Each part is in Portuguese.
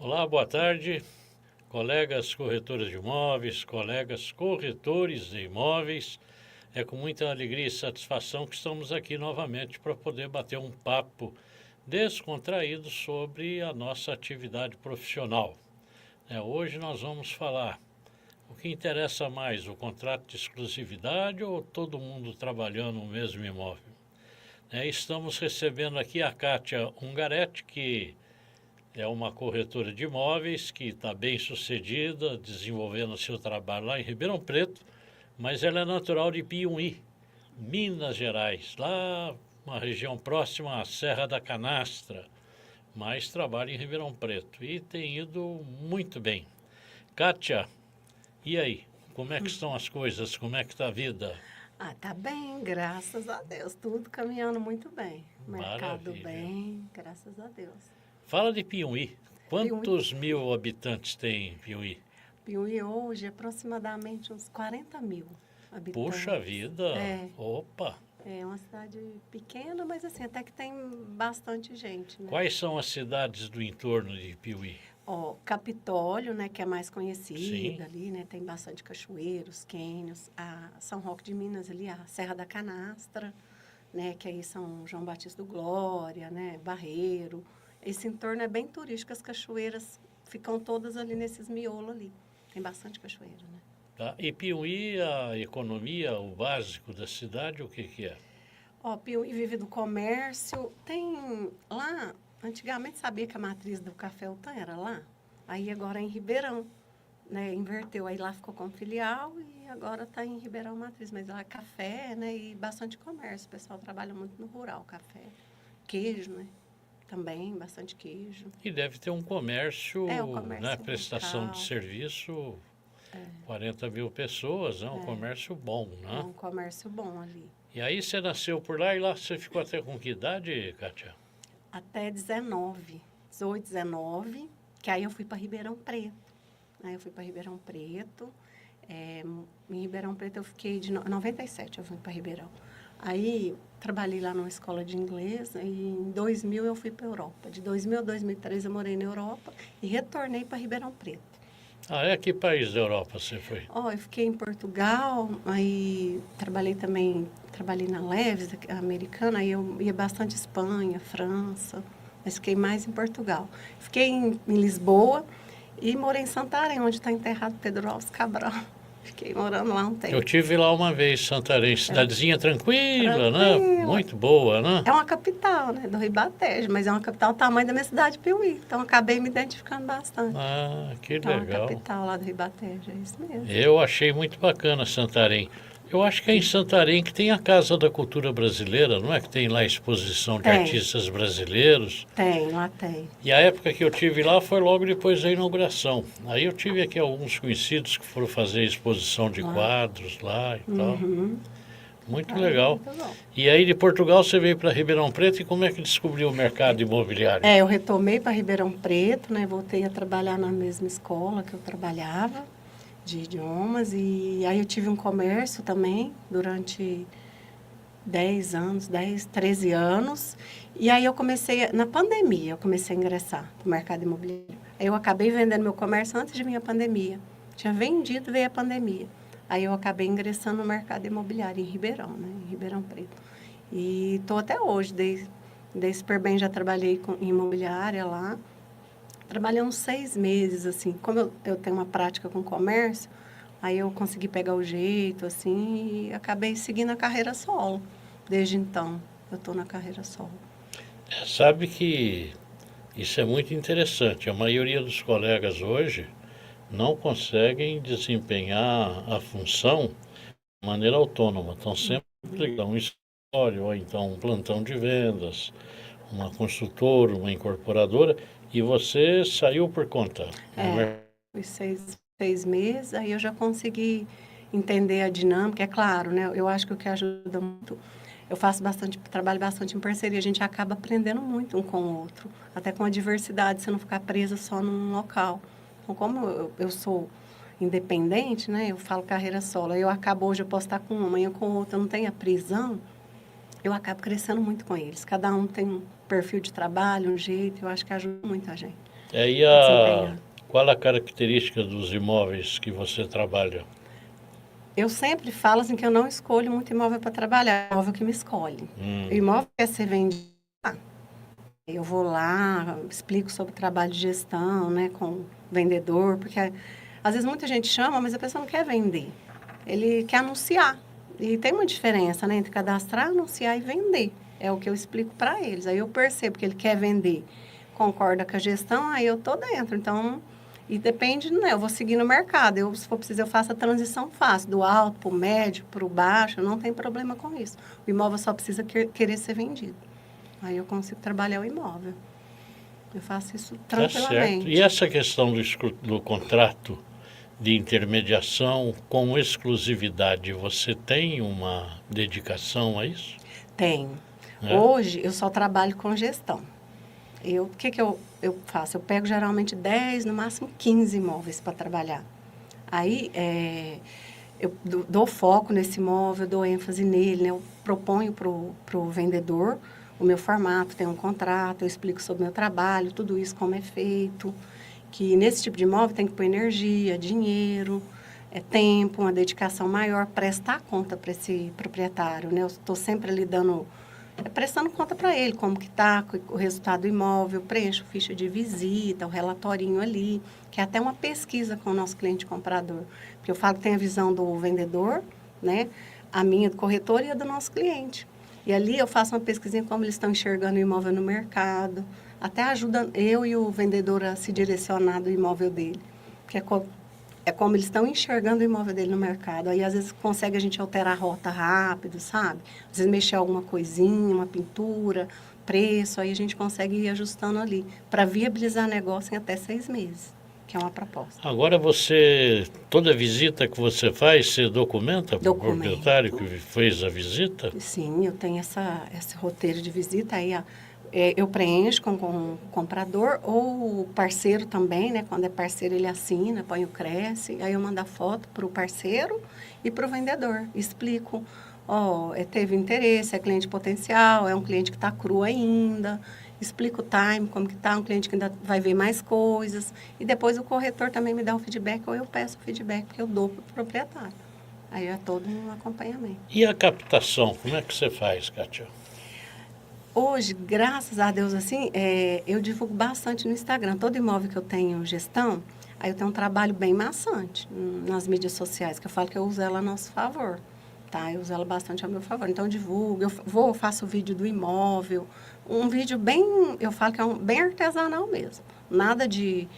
Olá, boa tarde, colegas corretores de imóveis, colegas corretores de imóveis. É com muita alegria e satisfação que estamos aqui novamente para poder bater um papo descontraído sobre a nossa atividade profissional. Hoje nós vamos falar o que interessa mais, o contrato de exclusividade ou todo mundo trabalhando no mesmo imóvel. Estamos recebendo aqui a Kátia Ungaretti, que é uma corretora de imóveis que está bem sucedida, desenvolvendo seu trabalho lá em Ribeirão Preto, mas ela é natural de Piumhi, Minas Gerais, lá uma região próxima à Serra da Canastra, mas trabalha em Ribeirão Preto e tem ido muito bem. Kátia, e aí? Como é que estão as coisas? Como é que está a vida? Tá bem, graças a Deus. Tudo caminhando muito bem. Mercado Maravilha. bem, graças a Deus. Fala de Piumhi. Quantos mil habitantes tem Piumhi? Piuí hoje, aproximadamente uns 40 mil habitantes. Puxa vida! É. Opa! É uma cidade pequena, mas assim, até que tem bastante gente, né? Quais são as cidades do entorno de Piuí? Capitólio, né, que é mais conhecida Sim. ali, né? Tem bastante cachoeiros, cânions. A São Roque de Minas ali, a Serra da Canastra, né? Que aí São João Batista do Glória, né? Barreiro. Esse entorno é bem turístico, as cachoeiras ficam todas ali nesses miolos ali. Tem bastante cachoeira, né? Tá? E Piuí, a economia, o básico da cidade, o que é? Piuí vive do comércio. Tem lá, antigamente sabia que a matriz do Café Utã era lá? Aí agora é em Ribeirão, né? Inverteu, aí lá ficou como filial e agora está em Ribeirão Matriz. Mas lá é café, né? E bastante comércio. O pessoal trabalha muito no rural, café. Queijo, né? Também, bastante queijo. E deve ter um comércio, O comércio né? Prestação de local. serviço, 40 mil pessoas, é um comércio bom, É né? um comércio bom ali. E aí você nasceu por lá e lá você ficou até com que idade, Kátia? Até 19, 18, 19, que aí eu fui para Ribeirão Preto. Aí eu fui para Ribeirão Preto. Em Ribeirão Preto eu fiquei de 97, eu fui para Ribeirão. Aí trabalhei lá numa escola de inglês e em 2000 eu fui para a Europa. De 2000 a 2003 eu morei na Europa e retornei para Ribeirão Preto. Ah, é? Que país da Europa você foi? Eu fiquei em Portugal, aí trabalhei na Leves, americana, aí eu ia bastante Espanha, França, mas fiquei mais em Portugal. Fiquei em Lisboa e morei em Santarém, onde está enterrado Pedro Alves Cabral. Fiquei morando lá um tempo. Eu tive lá uma vez, Santarém, cidadezinha tranquila, né? Muito boa, né? É uma capital, né, do Ribatejo, mas é uma capital do tamanho da minha cidade, Piuí. Então, acabei me identificando bastante. Ah, que Então, é uma legal. capital lá do Ribatejo, é isso mesmo. Eu achei muito bacana Santarém. Eu acho que é em Santarém que tem a Casa da Cultura Brasileira, não é? Que tem lá a exposição de Tem. artistas brasileiros. Tem, lá tem. E a época que eu tive lá foi logo depois da inauguração. Aí eu tive aqui alguns conhecidos que foram fazer exposição de quadros lá e tal. Muito legal. Muito bom. E aí de Portugal você veio para Ribeirão Preto e como é que descobriu o mercado imobiliário? Eu retomei para Ribeirão Preto, né? Voltei a trabalhar na mesma escola que eu trabalhava, de idiomas. E aí eu tive um comércio também durante 13 anos. E aí eu comecei, na pandemia, eu comecei a ingressar no mercado imobiliário. Aí eu acabei vendendo meu comércio antes de vir a pandemia. Tinha vendido, veio a pandemia. Aí eu acabei ingressando no mercado imobiliário em Ribeirão, né? Em Ribeirão Preto. E estou até hoje, dei super bem, já trabalhei em imobiliária lá. Trabalhei uns 6 meses, assim. Como eu tenho uma prática com comércio, aí eu consegui pegar o jeito, assim, e acabei seguindo a carreira solo. Desde então, eu estou na carreira solo. Sabe que isso é muito interessante. A maioria dos colegas hoje não conseguem desempenhar a função de maneira autônoma. Estão sempre ligados a um escritório, ou então um plantão de vendas, uma consultora, uma incorporadora, e você saiu por conta. Fui 6 meses, aí eu já consegui entender a dinâmica. É claro, né? Eu acho que o que ajuda muito, eu trabalho bastante em parceria, a gente acaba aprendendo muito um com o outro, até com a diversidade, você não ficar presa só num local. Então, como eu sou independente, né? Eu falo carreira solo, eu acabo hoje, eu posso estar com um, amanhã com outro, eu não tenho a prisão, eu acabo crescendo muito com eles. Cada um tem um perfil de trabalho, um jeito, eu acho que ajuda muito a gente. E qual a característica dos imóveis que você trabalha? Eu sempre falo assim que eu não escolho muito imóvel para trabalhar, é o imóvel que me escolhe. O imóvel quer ser vendido, eu vou lá, explico sobre o trabalho de gestão, né, com o vendedor, porque às vezes muita gente chama, mas a pessoa não quer vender. Ele quer anunciar. E tem uma diferença, né, entre cadastrar, anunciar e vender. É o que eu explico para eles. Aí eu percebo que ele quer vender, concorda com a gestão, aí eu tô dentro. Então, e depende, né, eu vou seguir no mercado. Eu, se for preciso, eu faço a transição fácil, do alto para o médio, para o baixo, não tem problema com isso. O imóvel só precisa querer ser vendido. Aí eu consigo trabalhar o imóvel. Eu faço isso tranquilamente. Tá certo. E essa questão do contrato de intermediação com exclusividade, você tem uma dedicação a isso? Tenho. Hoje eu só trabalho com gestão. O que eu faço? Eu pego geralmente 10, no máximo 15 imóveis para trabalhar. Aí eu dou foco nesse imóvel, dou ênfase nele, né? Eu proponho para o vendedor o meu formato, tem um contrato, eu explico sobre o meu trabalho, tudo isso como é feito, que nesse tipo de imóvel tem que pôr energia, dinheiro, tempo, uma dedicação maior, prestar conta para esse proprietário, né? Eu estou sempre ali prestando conta para ele, como que está o resultado do imóvel, preencho ficha de visita, o relatorinho ali, que é até uma pesquisa com o nosso cliente comprador. Porque eu falo que tem a visão do vendedor, né? A minha do corretor e a do nosso cliente. E ali eu faço uma pesquisinha como eles estão enxergando o imóvel no mercado. Até ajuda eu e o vendedor a se direcionar do imóvel dele. Porque é como eles estão enxergando o imóvel dele no mercado. Aí, às vezes, consegue a gente alterar a rota rápido, sabe? Às vezes, mexer alguma coisinha, uma pintura, preço. Aí, a gente consegue ir ajustando ali para viabilizar negócio em até 6 meses, que é uma proposta. Agora, toda visita que você faz, você documenta para o proprietário que fez a visita? Sim, eu tenho esse roteiro de visita. Aí, eu preencho com o comprador ou o parceiro também, né? Quando é parceiro, ele assina, põe o Cresce. Aí eu mando a foto para o parceiro e para o vendedor. Explico, teve interesse, é cliente potencial, é um cliente que está cru ainda. Explico o time, como que está, um cliente que ainda vai ver mais coisas. E depois o corretor também me dá o feedback ou eu peço o feedback que eu dou para o proprietário. Aí é todo um acompanhamento. E a captação, como é que você faz, Kátia? Hoje, graças a Deus, assim, eu divulgo bastante no Instagram. Todo imóvel que eu tenho gestão, aí eu tenho um trabalho bem maçante nas mídias sociais, que eu falo que eu uso ela a nosso favor, tá? Eu uso ela bastante a meu favor. Então, eu divulgo, eu faço vídeo do imóvel, um vídeo eu falo que é bem artesanal mesmo. Nada de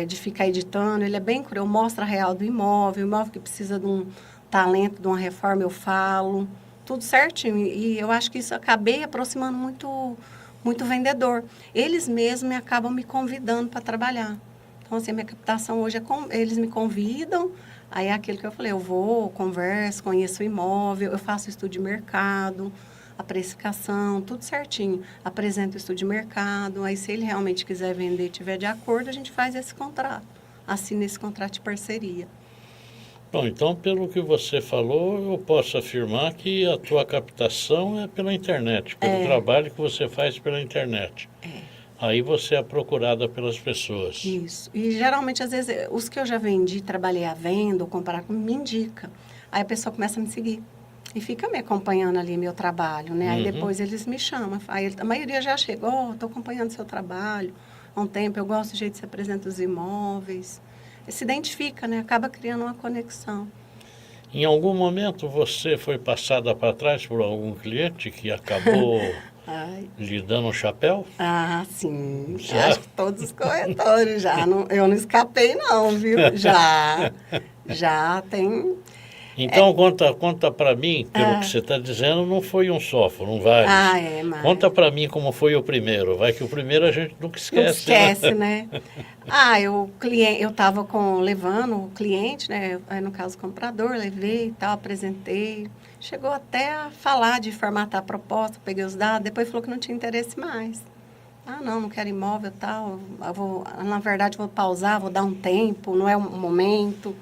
ficar editando, ele é bem cru. Eu mostro a real do imóvel, o imóvel que precisa de um talento, de uma reforma, eu falo. Tudo certinho. E eu acho que isso acabei aproximando muito vendedor. Eles mesmos acabam me convidando para trabalhar. Então, assim, a minha captação hoje eles me convidam, aí é aquilo que eu falei, eu vou, converso, conheço o imóvel, eu faço estudo de mercado, a precificação, tudo certinho. Apresento o estudo de mercado, aí se ele realmente quiser vender e estiver de acordo, a gente faz esse contrato, assina esse contrato de parceria. Bom, então, pelo que você falou, eu posso afirmar que a tua captação é pela internet, pelo trabalho que você faz pela internet. Aí você é procurada pelas pessoas. Isso. E, geralmente, às vezes, os que eu já vendi, trabalhei à venda ou comprar, me indica. Aí a pessoa começa a me seguir. E fica me acompanhando ali meu trabalho, né? Aí depois eles me chamam. Aí a maioria já chegou, estou acompanhando seu trabalho há um tempo, eu gosto do jeito que você apresenta os imóveis. Se identifica, né? Acaba criando uma conexão. Em algum momento você foi passada para trás por algum cliente que acabou lhe dando um chapéu? Ah, sim. Já? Acho que todos os corretores já. Eu não escapei não, viu? Já tem... Então, conta para mim, pelo que você está dizendo, não foi um só, foram vários. Mas... Conta para mim como foi o primeiro. Vai que o primeiro a gente nunca esquece. Não esquece, né? Eu estava levando o cliente, né? Aí, no caso, o comprador, levei e tal, apresentei. Chegou até a falar de formatar a proposta, peguei os dados, depois falou que não tinha interesse mais. Não quero imóvel e tal. Na verdade, vou pausar, vou dar um tempo, não é o momento.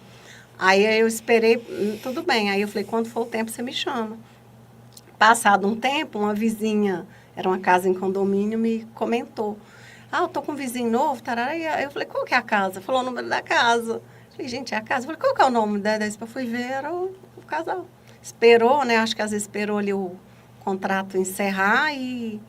Aí eu esperei, tudo bem. Aí eu falei, quando for o tempo, você me chama. Passado um tempo, uma vizinha, era uma casa em condomínio, me comentou. Ah, eu tô com um vizinho novo, tarará. Aí eu falei, qual que é a casa? Falou o número da casa. Falei, gente, é a casa. Eu falei, qual que é o nome dela? Daí eu fui ver, era o casal. Esperou, né? Acho que às vezes esperou ali o contrato encerrar e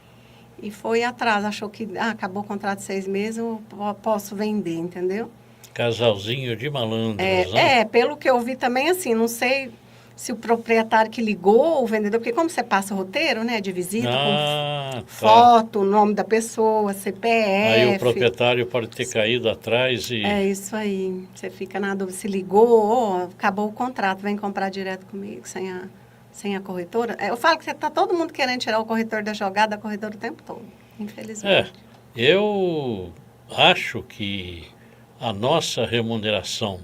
foi atrás. Achou que acabou o contrato de 6 meses, eu posso vender, entendeu? Casalzinho de malandros, né? Pelo que eu vi também, assim, não sei se o proprietário que ligou, o vendedor, porque como você passa o roteiro, né, de visita, com Tá. foto, nome da pessoa, Aí o CPF. proprietário pode ter caído atrás e... É isso aí. Você fica na dúvida se ligou, ou acabou o contrato, vem comprar direto comigo, sem a corretora. Eu falo que tá todo mundo querendo tirar o corretor da jogada, da corretora o tempo todo, infelizmente. Eu acho que a nossa remuneração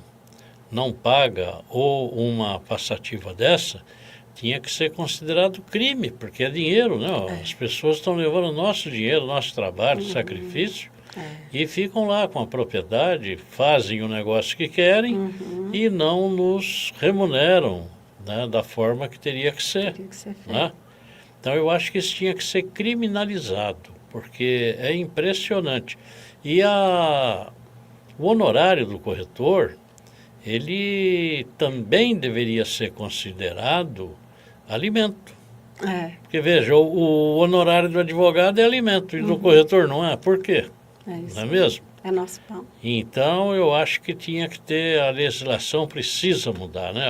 não paga ou uma passativa dessa tinha que ser considerado crime, porque é dinheiro, né? As pessoas estão levando nosso dinheiro, nosso trabalho, sacrifício, e ficam lá com a propriedade, fazem o negócio que querem e não nos remuneram, né, da forma que teria que ser. Né? Então eu acho que isso tinha que ser criminalizado, porque é impressionante. E o honorário do corretor, ele também deveria ser considerado alimento. Porque, veja, o honorário do advogado é alimento e do corretor não é. Por quê? Não é mesmo? É nosso pão. Então, eu acho que tinha que ter, a legislação precisa mudar, né?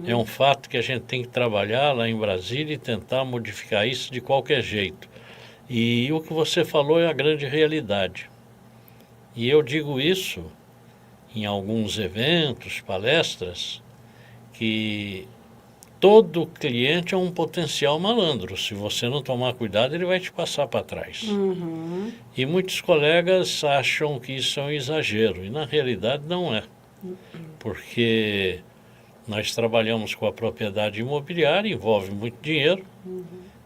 É um fato que a gente tem que trabalhar lá em Brasília e tentar modificar isso de qualquer jeito. E o que você falou é a grande realidade. E eu digo isso em alguns eventos, palestras, que todo cliente é um potencial malandro. Se você não tomar cuidado, ele vai te passar para trás. E muitos colegas acham que isso é um exagero, e na realidade não é. Porque nós trabalhamos com a propriedade imobiliária, envolve muito dinheiro,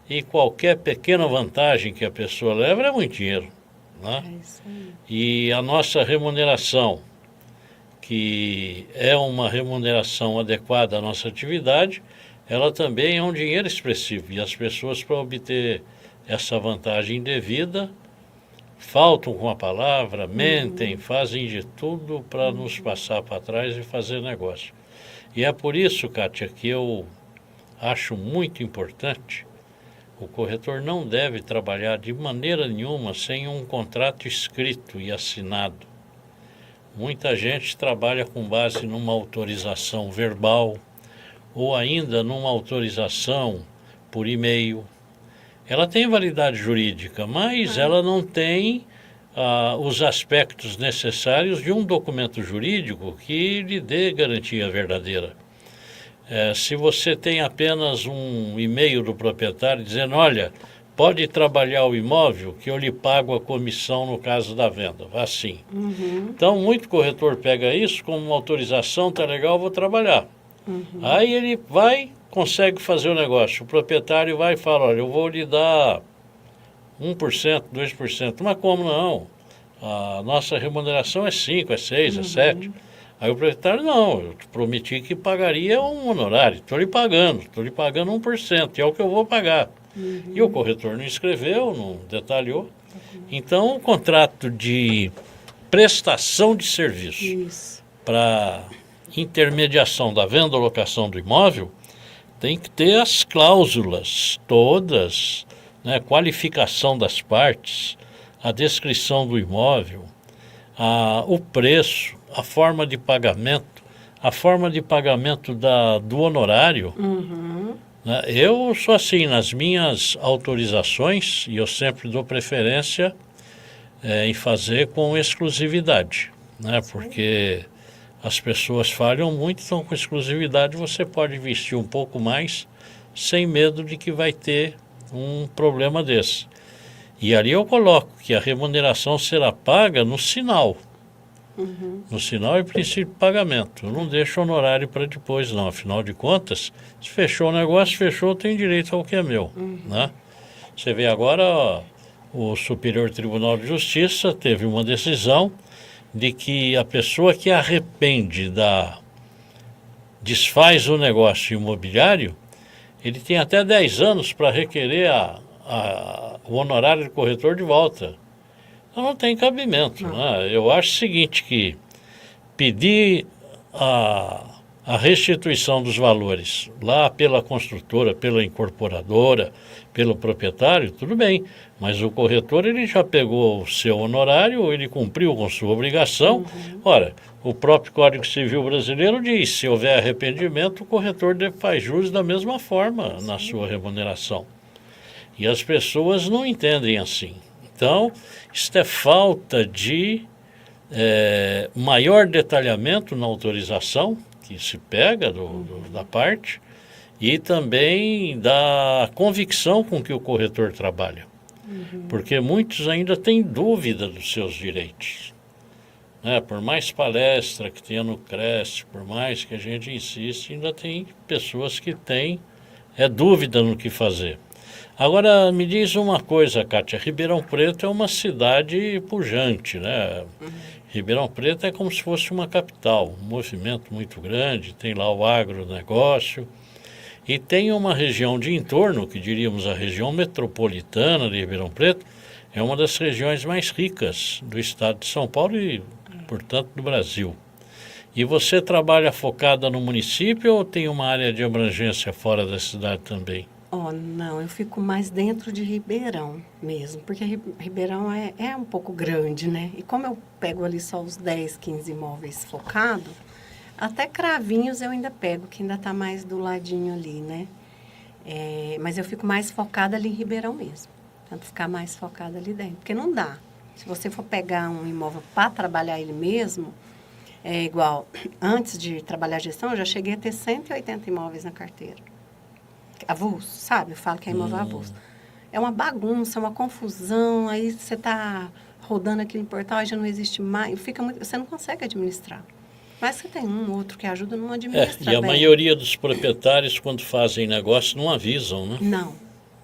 e qualquer pequena vantagem que a pessoa leva é muito dinheiro. Né? E a nossa remuneração, que é uma remuneração adequada à nossa atividade, ela também é um dinheiro expressivo. E as pessoas, para obter essa vantagem devida, faltam com a palavra, mentem, fazem de tudo para nos passar para trás e fazer negócio. E é por isso, Kátia, que eu acho muito importante, o corretor não deve trabalhar de maneira nenhuma sem um contrato escrito e assinado. Muita gente trabalha com base numa autorização verbal ou ainda numa autorização por e-mail. Ela tem validade jurídica, mas ela não tem os aspectos necessários de um documento jurídico que lhe dê garantia verdadeira. Se você tem apenas um e-mail do proprietário dizendo, olha, pode trabalhar o imóvel que eu lhe pago a comissão no caso da venda, assim. Então, muito corretor pega isso como uma autorização, tá legal, vou trabalhar. Aí ele vai, consegue fazer o negócio. O proprietário vai e fala, olha, eu vou lhe dar 1%, 2%. Mas como não? A nossa remuneração é 5%, é 6%, é 7%. Aí o proprietário, não, eu te prometi que pagaria um honorário. Estou lhe pagando 1%, e é o que eu vou pagar. E o corretor não escreveu, não detalhou. Então, o contrato de prestação de serviço para intermediação da venda ou locação do imóvel tem que ter as cláusulas todas, né, qualificação das partes, a descrição do imóvel, o preço, a forma de pagamento do honorário. Eu sou assim, nas minhas autorizações, e eu sempre dou preferência em fazer com exclusividade, né? Porque as pessoas falham muito, então com exclusividade você pode investir um pouco mais, sem medo de que vai ter um problema desse. E ali eu coloco que a remuneração será paga no sinal. No sinal e princípio de pagamento. Eu não deixo honorário para depois, não. Afinal de contas, se fechou o negócio, fechou, tem direito ao que é meu. Né? Você vê agora, o Superior Tribunal de Justiça teve uma decisão de que a pessoa que arrepende desfaz o negócio imobiliário, ele tem até 10 anos para requerer o honorário do corretor de volta. Não tem cabimento. Não. Né? Eu acho o seguinte, que pedir a restituição dos valores lá pela construtora, pela incorporadora, pelo proprietário, tudo bem. Mas o corretor, ele já pegou o seu honorário, ele cumpriu com sua obrigação. Ora, o próprio Código Civil brasileiro diz, se houver arrependimento, o corretor faz jus da mesma forma na sua remuneração. E as pessoas não entendem assim. Então, isto é falta de maior detalhamento na autorização que se pega da parte e também da convicção com que o corretor trabalha. Porque muitos ainda têm dúvida dos seus direitos. Né? Por mais palestra que tenha no CRES, por mais que a gente insiste, ainda tem pessoas que têm dúvida no que fazer. Agora, me diz uma coisa, Kátia, Ribeirão Preto é uma cidade pujante, né? Ribeirão Preto é como se fosse uma capital, um movimento muito grande, tem lá o agronegócio, e tem uma região de entorno, que diríamos a região metropolitana de Ribeirão Preto, é uma das regiões mais ricas do estado de São Paulo e, portanto, do Brasil. E você trabalha focada no município ou tem uma área de abrangência fora da cidade também? Não, eu fico mais dentro de Ribeirão mesmo, porque Ribeirão é um pouco grande, né? E como eu pego ali só os 10, 15 imóveis focados, até Cravinhos eu ainda pego, que ainda está mais do ladinho ali, né? Mas eu fico mais focada ali em Ribeirão mesmo, tanto ficar mais focada ali dentro, porque não dá. Se você for pegar um imóvel para trabalhar ele mesmo, é igual, antes de trabalhar a gestão, eu já cheguei a ter 180 imóveis na carteira. Avulso, sabe? Eu falo que é imóvel avulso. É uma bagunça, uma confusão, aí você está rodando aqui no portal e já não existe mais, você não consegue administrar. Mas você tem um outro que ajuda, não administra E a bem. maioria dos proprietários, quando fazem negócio, não avisam, né? Não.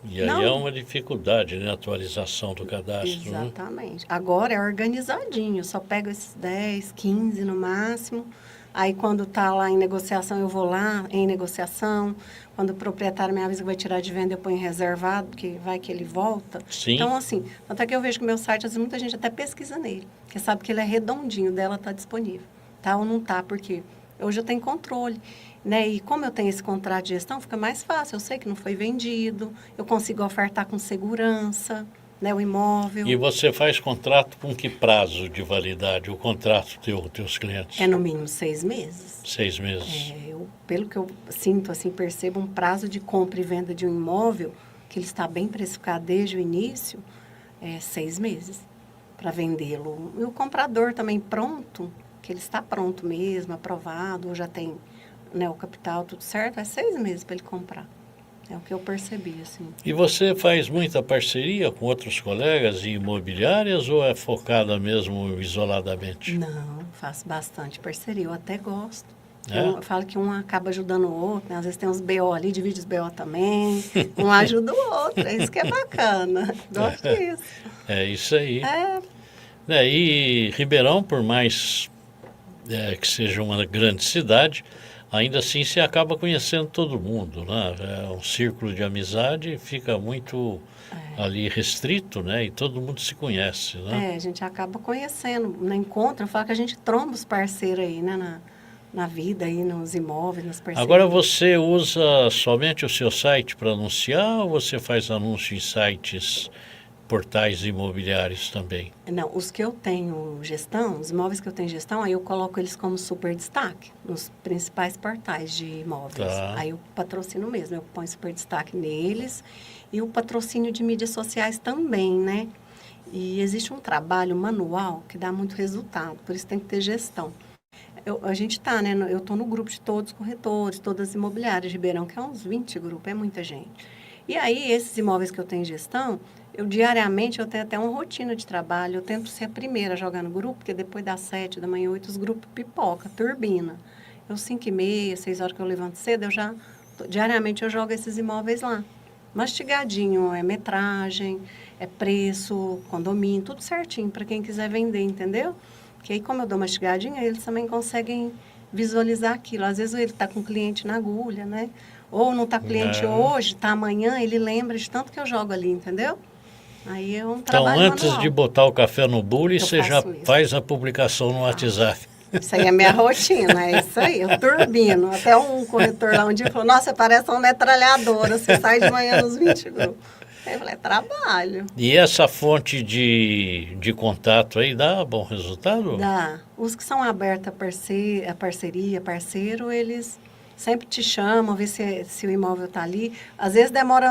E aí Não. é uma dificuldade, né? A atualização do cadastro. Exatamente. Né? Agora é organizadinho, só pego esses 10, 15 no máximo. Aí, quando está lá em negociação, eu vou lá em negociação. Quando o proprietário me avisa que vai tirar de venda, eu ponho reservado, porque vai que ele volta. Sim. Então, assim, tanto é que eu vejo que o meu site, às vezes, muita gente até pesquisa nele, porque sabe que ele é redondinho, dela está disponível. Tá ou não tá, porque hoje eu tenho controle. Né? E como eu tenho esse contrato de gestão, fica mais fácil. Eu sei que não foi vendido, eu consigo ofertar com segurança, né, o imóvel. E você faz contrato com que prazo de validade, o contrato teus clientes? É no mínimo 6 meses. 6 meses. Pelo que eu sinto, assim, percebo um prazo de compra e venda de um imóvel, que ele está bem precificado desde o início, 6 meses para vendê-lo. E o comprador também pronto, que ele está pronto mesmo, aprovado, ou já tem, né, o capital, tudo certo, 6 meses para ele comprar. É o que eu percebi, assim. E você faz muita parceria com outros colegas em imobiliárias ou é focada mesmo isoladamente? Não, faço bastante parceria, eu até gosto. Eu falo que um acaba ajudando o outro, né? Às vezes tem uns BO ali, divide os BO também, um ajuda o outro, é isso que é bacana, gosto disso. É isso aí. E Ribeirão, por mais que seja uma grande cidade, ainda assim você acaba conhecendo todo mundo, né? É um círculo de amizade, fica muito ali restrito, né? E todo mundo se conhece, né? A gente acaba conhecendo, no encontro, eu falo que a gente tromba os parceiros aí, né? Na vida, aí, nos imóveis, nas parcerias. Agora você usa somente o seu site para anunciar ou você faz anúncio em sites, portais imobiliários também? Não, os que eu tenho gestão, os imóveis que eu tenho gestão, aí eu coloco eles como super destaque nos principais portais de imóveis. Tá. Aí eu patrocino mesmo, eu ponho super destaque neles e o patrocínio de mídias sociais também, né? E existe um trabalho manual que dá muito resultado, por isso tem que ter gestão. A gente está, né? Eu estou no grupo de todos os corretores, todas as imobiliárias de Ribeirão, que é uns 20 grupos, é muita gente. E aí, esses imóveis que eu tenho em gestão, diariamente eu tenho até uma rotina de trabalho. Eu tento ser a primeira a jogar no grupo, porque depois das 7 da manhã, 8, os grupos pipoca, turbina. Eu 5h30, 6 horas que eu levanto cedo, diariamente eu jogo esses imóveis lá. Mastigadinho, é metragem, é preço, condomínio, tudo certinho para quem quiser vender, entendeu? Porque aí, como eu dou mastigadinha, eles também conseguem visualizar aquilo. Às vezes ele está com o cliente na agulha, né? Ou não está cliente hoje, está amanhã, ele lembra de tanto que eu jogo ali, entendeu? Aí é um Então, trabalho antes manual. de botar o café no bule, Eu você já faço isso. faz a publicação no WhatsApp. Isso aí é minha rotina, é isso aí, eu turbino. Até um corretor lá um dia falou, nossa, você parece uma metralhadora, você sai de manhã nos 20 grupos. Aí eu falei, é trabalho. E essa fonte de contato aí dá bom resultado? Dá. Os que são abertos a parceria, parceiro, eles sempre te chamam, ver se o imóvel está ali. Às vezes demora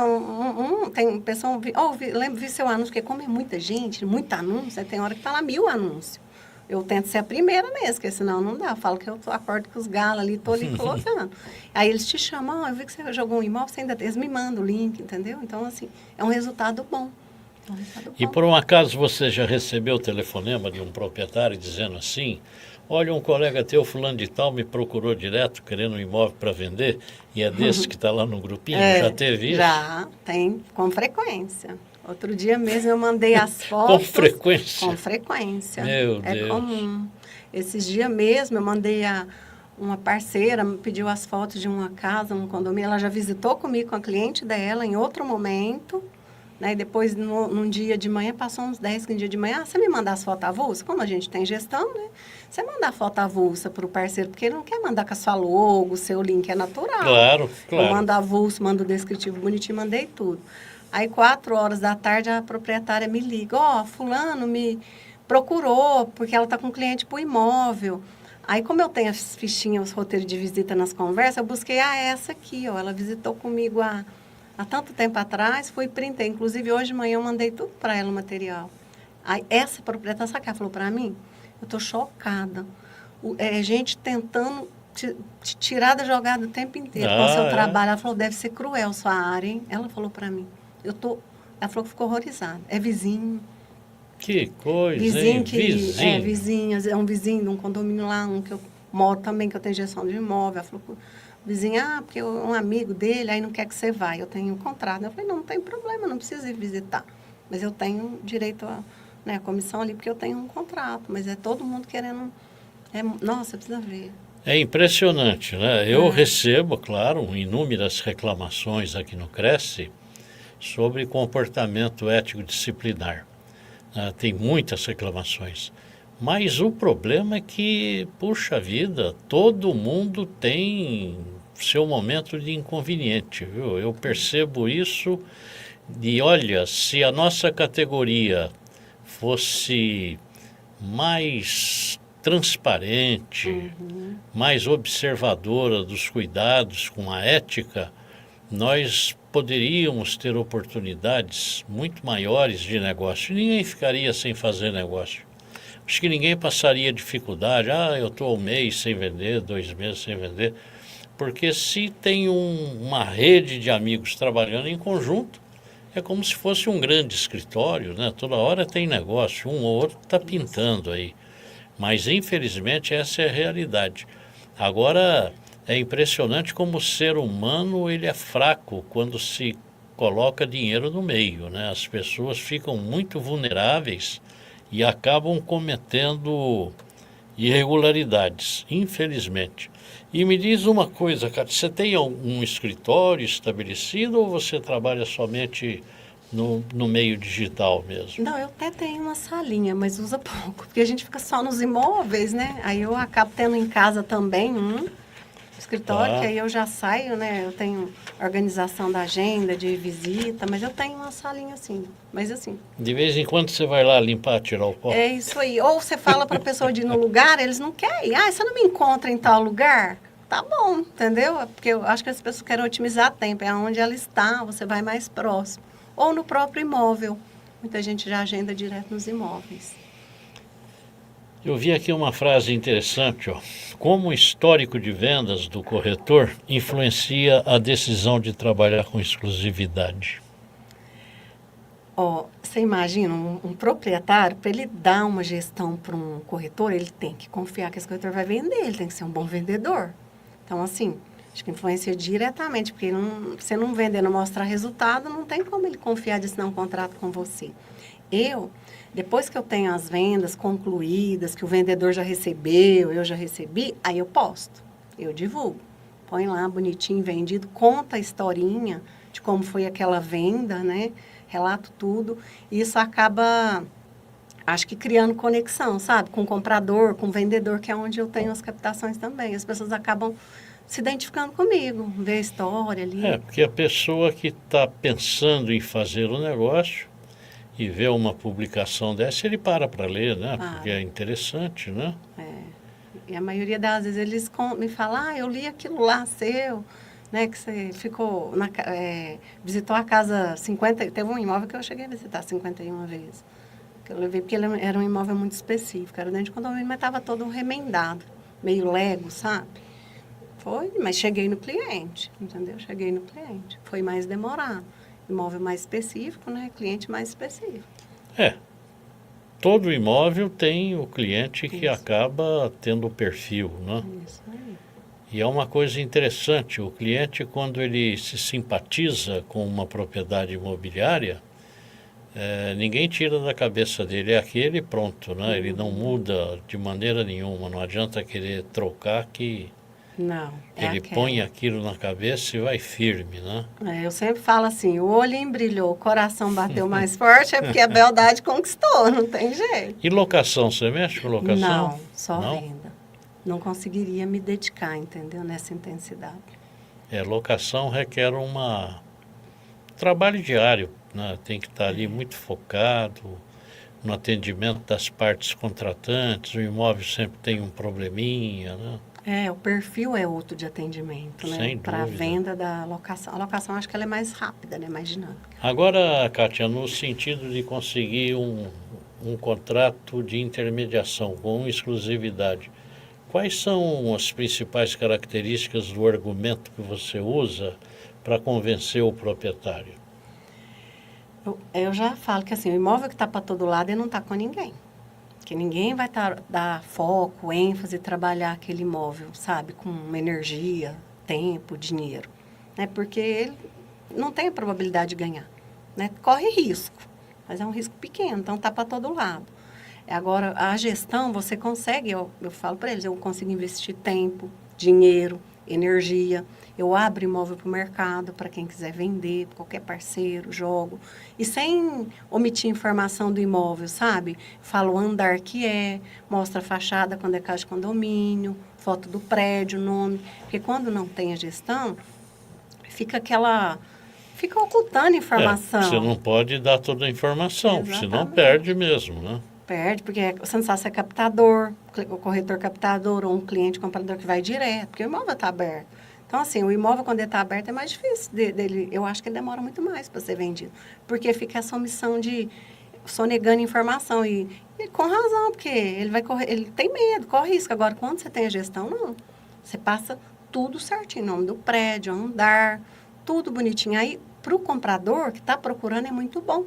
tem pessoa, vi seu anúncio, porque como é muita gente, muito anúncio, aí tem hora que está lá 1000 anúncios. Eu tento ser a primeira mesmo, porque senão não dá. Eu falo que eu acordo com os galos ali, estou ali colocando. Aí eles te chamam, eu vi que você jogou um imóvel, você ainda tem. Eles me mandam o link, entendeu? Então, assim, é um resultado bom. É um resultado E bom. por um acaso você já recebeu o telefonema de um proprietário dizendo assim, olha, um colega teu, fulano de tal, me procurou direto querendo um imóvel para vender, e é desse que está lá no grupinho? Já teve isso? Já, tem, com frequência. Outro dia mesmo eu mandei as Com fotos. frequência? Com frequência. Meu É Deus. comum. Esses dias mesmo eu mandei uma parceira, me pediu as fotos de uma casa, um condomínio. Ela já visitou comigo com a cliente dela em outro momento. Né? E depois, num dia de manhã, passou uns 10, 15 dias de manhã. Você me manda as fotos avulsas? Como a gente tem gestão, né? Você manda a foto avulsa para o parceiro, porque ele não quer mandar com a sua logo, o seu link é natural. Claro, Eu claro. mando avulso, mando o descritivo bonitinho, mandei tudo. Aí, 4 horas da tarde, a proprietária me liga. Fulano me procurou, porque ela está com cliente para o imóvel. Aí, como eu tenho as fichinhas, os roteiros de visita nas conversas, eu busquei, essa aqui, ela visitou comigo há tanto tempo atrás, fui printei. Inclusive, hoje de manhã eu mandei tudo para ela, o material. Aí, essa proprietária, sabe o que ela falou para mim? Eu estou chocada. Gente tentando te tirar da jogada o tempo inteiro com o seu trabalho. Ela falou, deve ser cruel sua área, hein? Ela falou para mim. Ela falou que ficou horrorizada. É vizinho. Que coisa, vizinho hein? Vizinho. Vizinho. É um vizinho de um condomínio lá, um que eu moro também, que eu tenho gestão de imóvel. Ela falou, vizinho, porque um amigo dele, aí não quer que você vá. Eu tenho um contrato. Eu falei, não tem problema, não precisa ir visitar. Mas eu tenho direito a comissão ali, porque eu tenho um contrato. Mas é todo mundo querendo... nossa, precisa ver. É impressionante, né? Eu recebo, claro, inúmeras reclamações aqui no Cresce sobre comportamento ético-disciplinar. Tem muitas reclamações. Mas o problema é que, puxa vida, todo mundo tem seu momento de inconveniente, viu? Eu percebo isso e, olha, se a nossa categoria fosse mais transparente, mais observadora dos cuidados com a ética, nós poderíamos ter oportunidades muito maiores de negócio. Ninguém ficaria sem fazer negócio. Acho que ninguém passaria dificuldade. Eu estou 1 mês sem vender, 2 meses sem vender. Porque se tem uma rede de amigos trabalhando em conjunto, é como se fosse um grande escritório, né? Toda hora tem negócio, um ou outro está pintando aí. Mas, infelizmente, essa é a realidade. Agora, é impressionante como o ser humano ele é fraco quando se coloca dinheiro no meio, né? As pessoas ficam muito vulneráveis e acabam cometendo irregularidades, infelizmente. E me diz uma coisa, cara, você tem um escritório estabelecido ou você trabalha somente no meio digital mesmo? Não, eu até tenho uma salinha, mas usa pouco, porque a gente fica só nos imóveis, né? Aí eu acabo tendo em casa também um escritório, que aí eu já saio, né? Eu tenho organização da agenda, de visita, mas eu tenho uma salinha assim, mas assim. De vez em quando você vai lá limpar, tirar o pó? É isso aí. Ou você fala para a pessoa de ir no lugar, eles não querem. Você não me encontra em tal lugar? Tá bom, entendeu? Porque eu acho que as pessoas querem otimizar tempo. É onde ela está, você vai mais próximo. Ou no próprio imóvel. Muita gente já agenda direto nos imóveis. Eu vi aqui uma frase interessante, Como o histórico de vendas do corretor influencia a decisão de trabalhar com exclusividade? Você imagina um proprietário, para ele dar uma gestão para um corretor, ele tem que confiar que esse corretor vai vender, ele tem que ser um bom vendedor. Então, assim, acho que influencia diretamente, porque você não vender, não mostrar resultado, não tem como ele confiar de assinar um contrato com você. Depois que eu tenho as vendas concluídas, que o vendedor já recebeu, eu já recebi, aí eu posto, eu divulgo. Põe lá, bonitinho, vendido, conta a historinha de como foi aquela venda, né? relato tudo. E isso acaba, acho que criando conexão, sabe? Com o comprador, com o vendedor, que é onde eu tenho as captações também. As pessoas acabam se identificando comigo, ver a história ali. Porque a pessoa que está pensando em fazer o negócio e vê uma publicação dessa, ele para ler, né? Porque é interessante, né? E a maioria das vezes eles me falam, eu li aquilo lá seu, né? Que você ficou, visitou a casa 50, teve um imóvel que eu cheguei a visitar 51 vezes. Que eu levei, porque ele era um imóvel muito específico, era dentro de condomínio, mas estava todo remendado, meio Lego, sabe? Foi, mas cheguei no cliente, entendeu? Cheguei no cliente. Foi mais demorado. Imóvel mais específico, né? Cliente mais específico. Todo imóvel tem o cliente que Isso. acaba tendo o perfil, né? Isso aí. E é uma coisa interessante, o cliente, quando ele se simpatiza com uma propriedade imobiliária, ninguém tira da cabeça dele, é aquele e pronto, né? Ele não muda de maneira nenhuma, não adianta querer trocar que Não, ele põe aquilo na cabeça e vai firme, né? Eu sempre falo assim, o olho brilhou, o coração bateu mais forte, é porque a beldade conquistou, não tem jeito. E locação, você mexe com locação? Não, só Não? venda. Não conseguiria me dedicar, entendeu? Nessa intensidade. Locação requer trabalho diário, né? Tem que estar ali muito focado no atendimento das partes contratantes, o imóvel sempre tem um probleminha, né? O perfil é outro de atendimento, né? Sem Para a dúvida. venda da locação. A locação acho que ela é mais rápida, né? Mais dinâmica. Agora, Kátia, no sentido de conseguir um contrato de intermediação com exclusividade, quais são as principais características do argumento que você usa para convencer o proprietário? Eu já falo que assim, o imóvel que está para todo lado, ele não está com ninguém. Que ninguém vai dar foco, ênfase, trabalhar aquele imóvel, sabe? Com energia, tempo, dinheiro. Né? Porque ele não tem a probabilidade de ganhar. Né? Corre risco, mas é um risco pequeno, então está para todo lado. Agora, a gestão, você consegue, eu falo para eles, eu consigo investir tempo, dinheiro, energia. Eu abro imóvel para o mercado, para quem quiser vender, qualquer parceiro, jogo. E sem omitir informação do imóvel, sabe? Falo o andar que mostra a fachada quando é casa de condomínio, foto do prédio, nome. Porque quando não tem a gestão, fica ocultando informação. Você não pode dar toda a informação, senão perde mesmo, né? Perde, porque você não sabe se é captador, o corretor captador ou um cliente comprador que vai direto, porque o imóvel está aberto. Então, assim, o imóvel, quando ele está aberto, é mais difícil dele. Eu acho que ele demora muito mais para ser vendido. Porque fica essa omissão de sonegando informação. E com razão, porque ele vai correr, ele tem medo, corre risco. Agora, quando você tem a gestão, não. Você passa tudo certinho, nome do prédio, andar, tudo bonitinho. Aí, para o comprador que está procurando, é muito bom.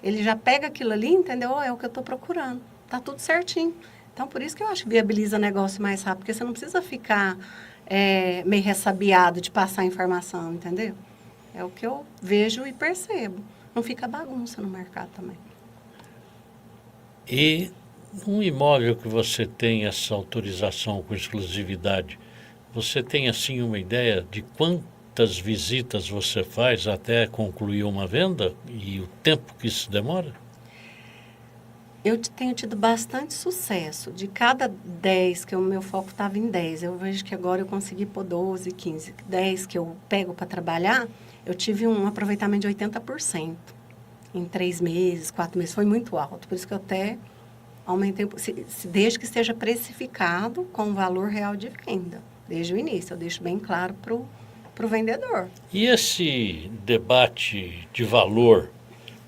Ele já pega aquilo ali, entendeu? É o que eu estou procurando. Está tudo certinho. Então, por isso que eu acho que viabiliza negócio mais rápido, porque você não precisa ficar meio ressabiado de passar informação, entendeu? É o que eu vejo e percebo. Não fica bagunça no mercado também. E num imóvel que você tem essa autorização com exclusividade, você tem assim uma ideia de quantas visitas você faz até concluir uma venda e o tempo que isso demora? Eu tenho tido bastante sucesso. De cada 10, que o meu foco estava em 10, eu vejo que agora eu consegui pôr 12, 15. 10 que eu pego para trabalhar, eu tive um aproveitamento de 80%. Em 3 meses, 4 meses, foi muito alto. Por isso que eu até aumentei, desde que esteja precificado com o valor real de venda. Desde o início, eu deixo bem claro para o vendedor. E esse debate de valor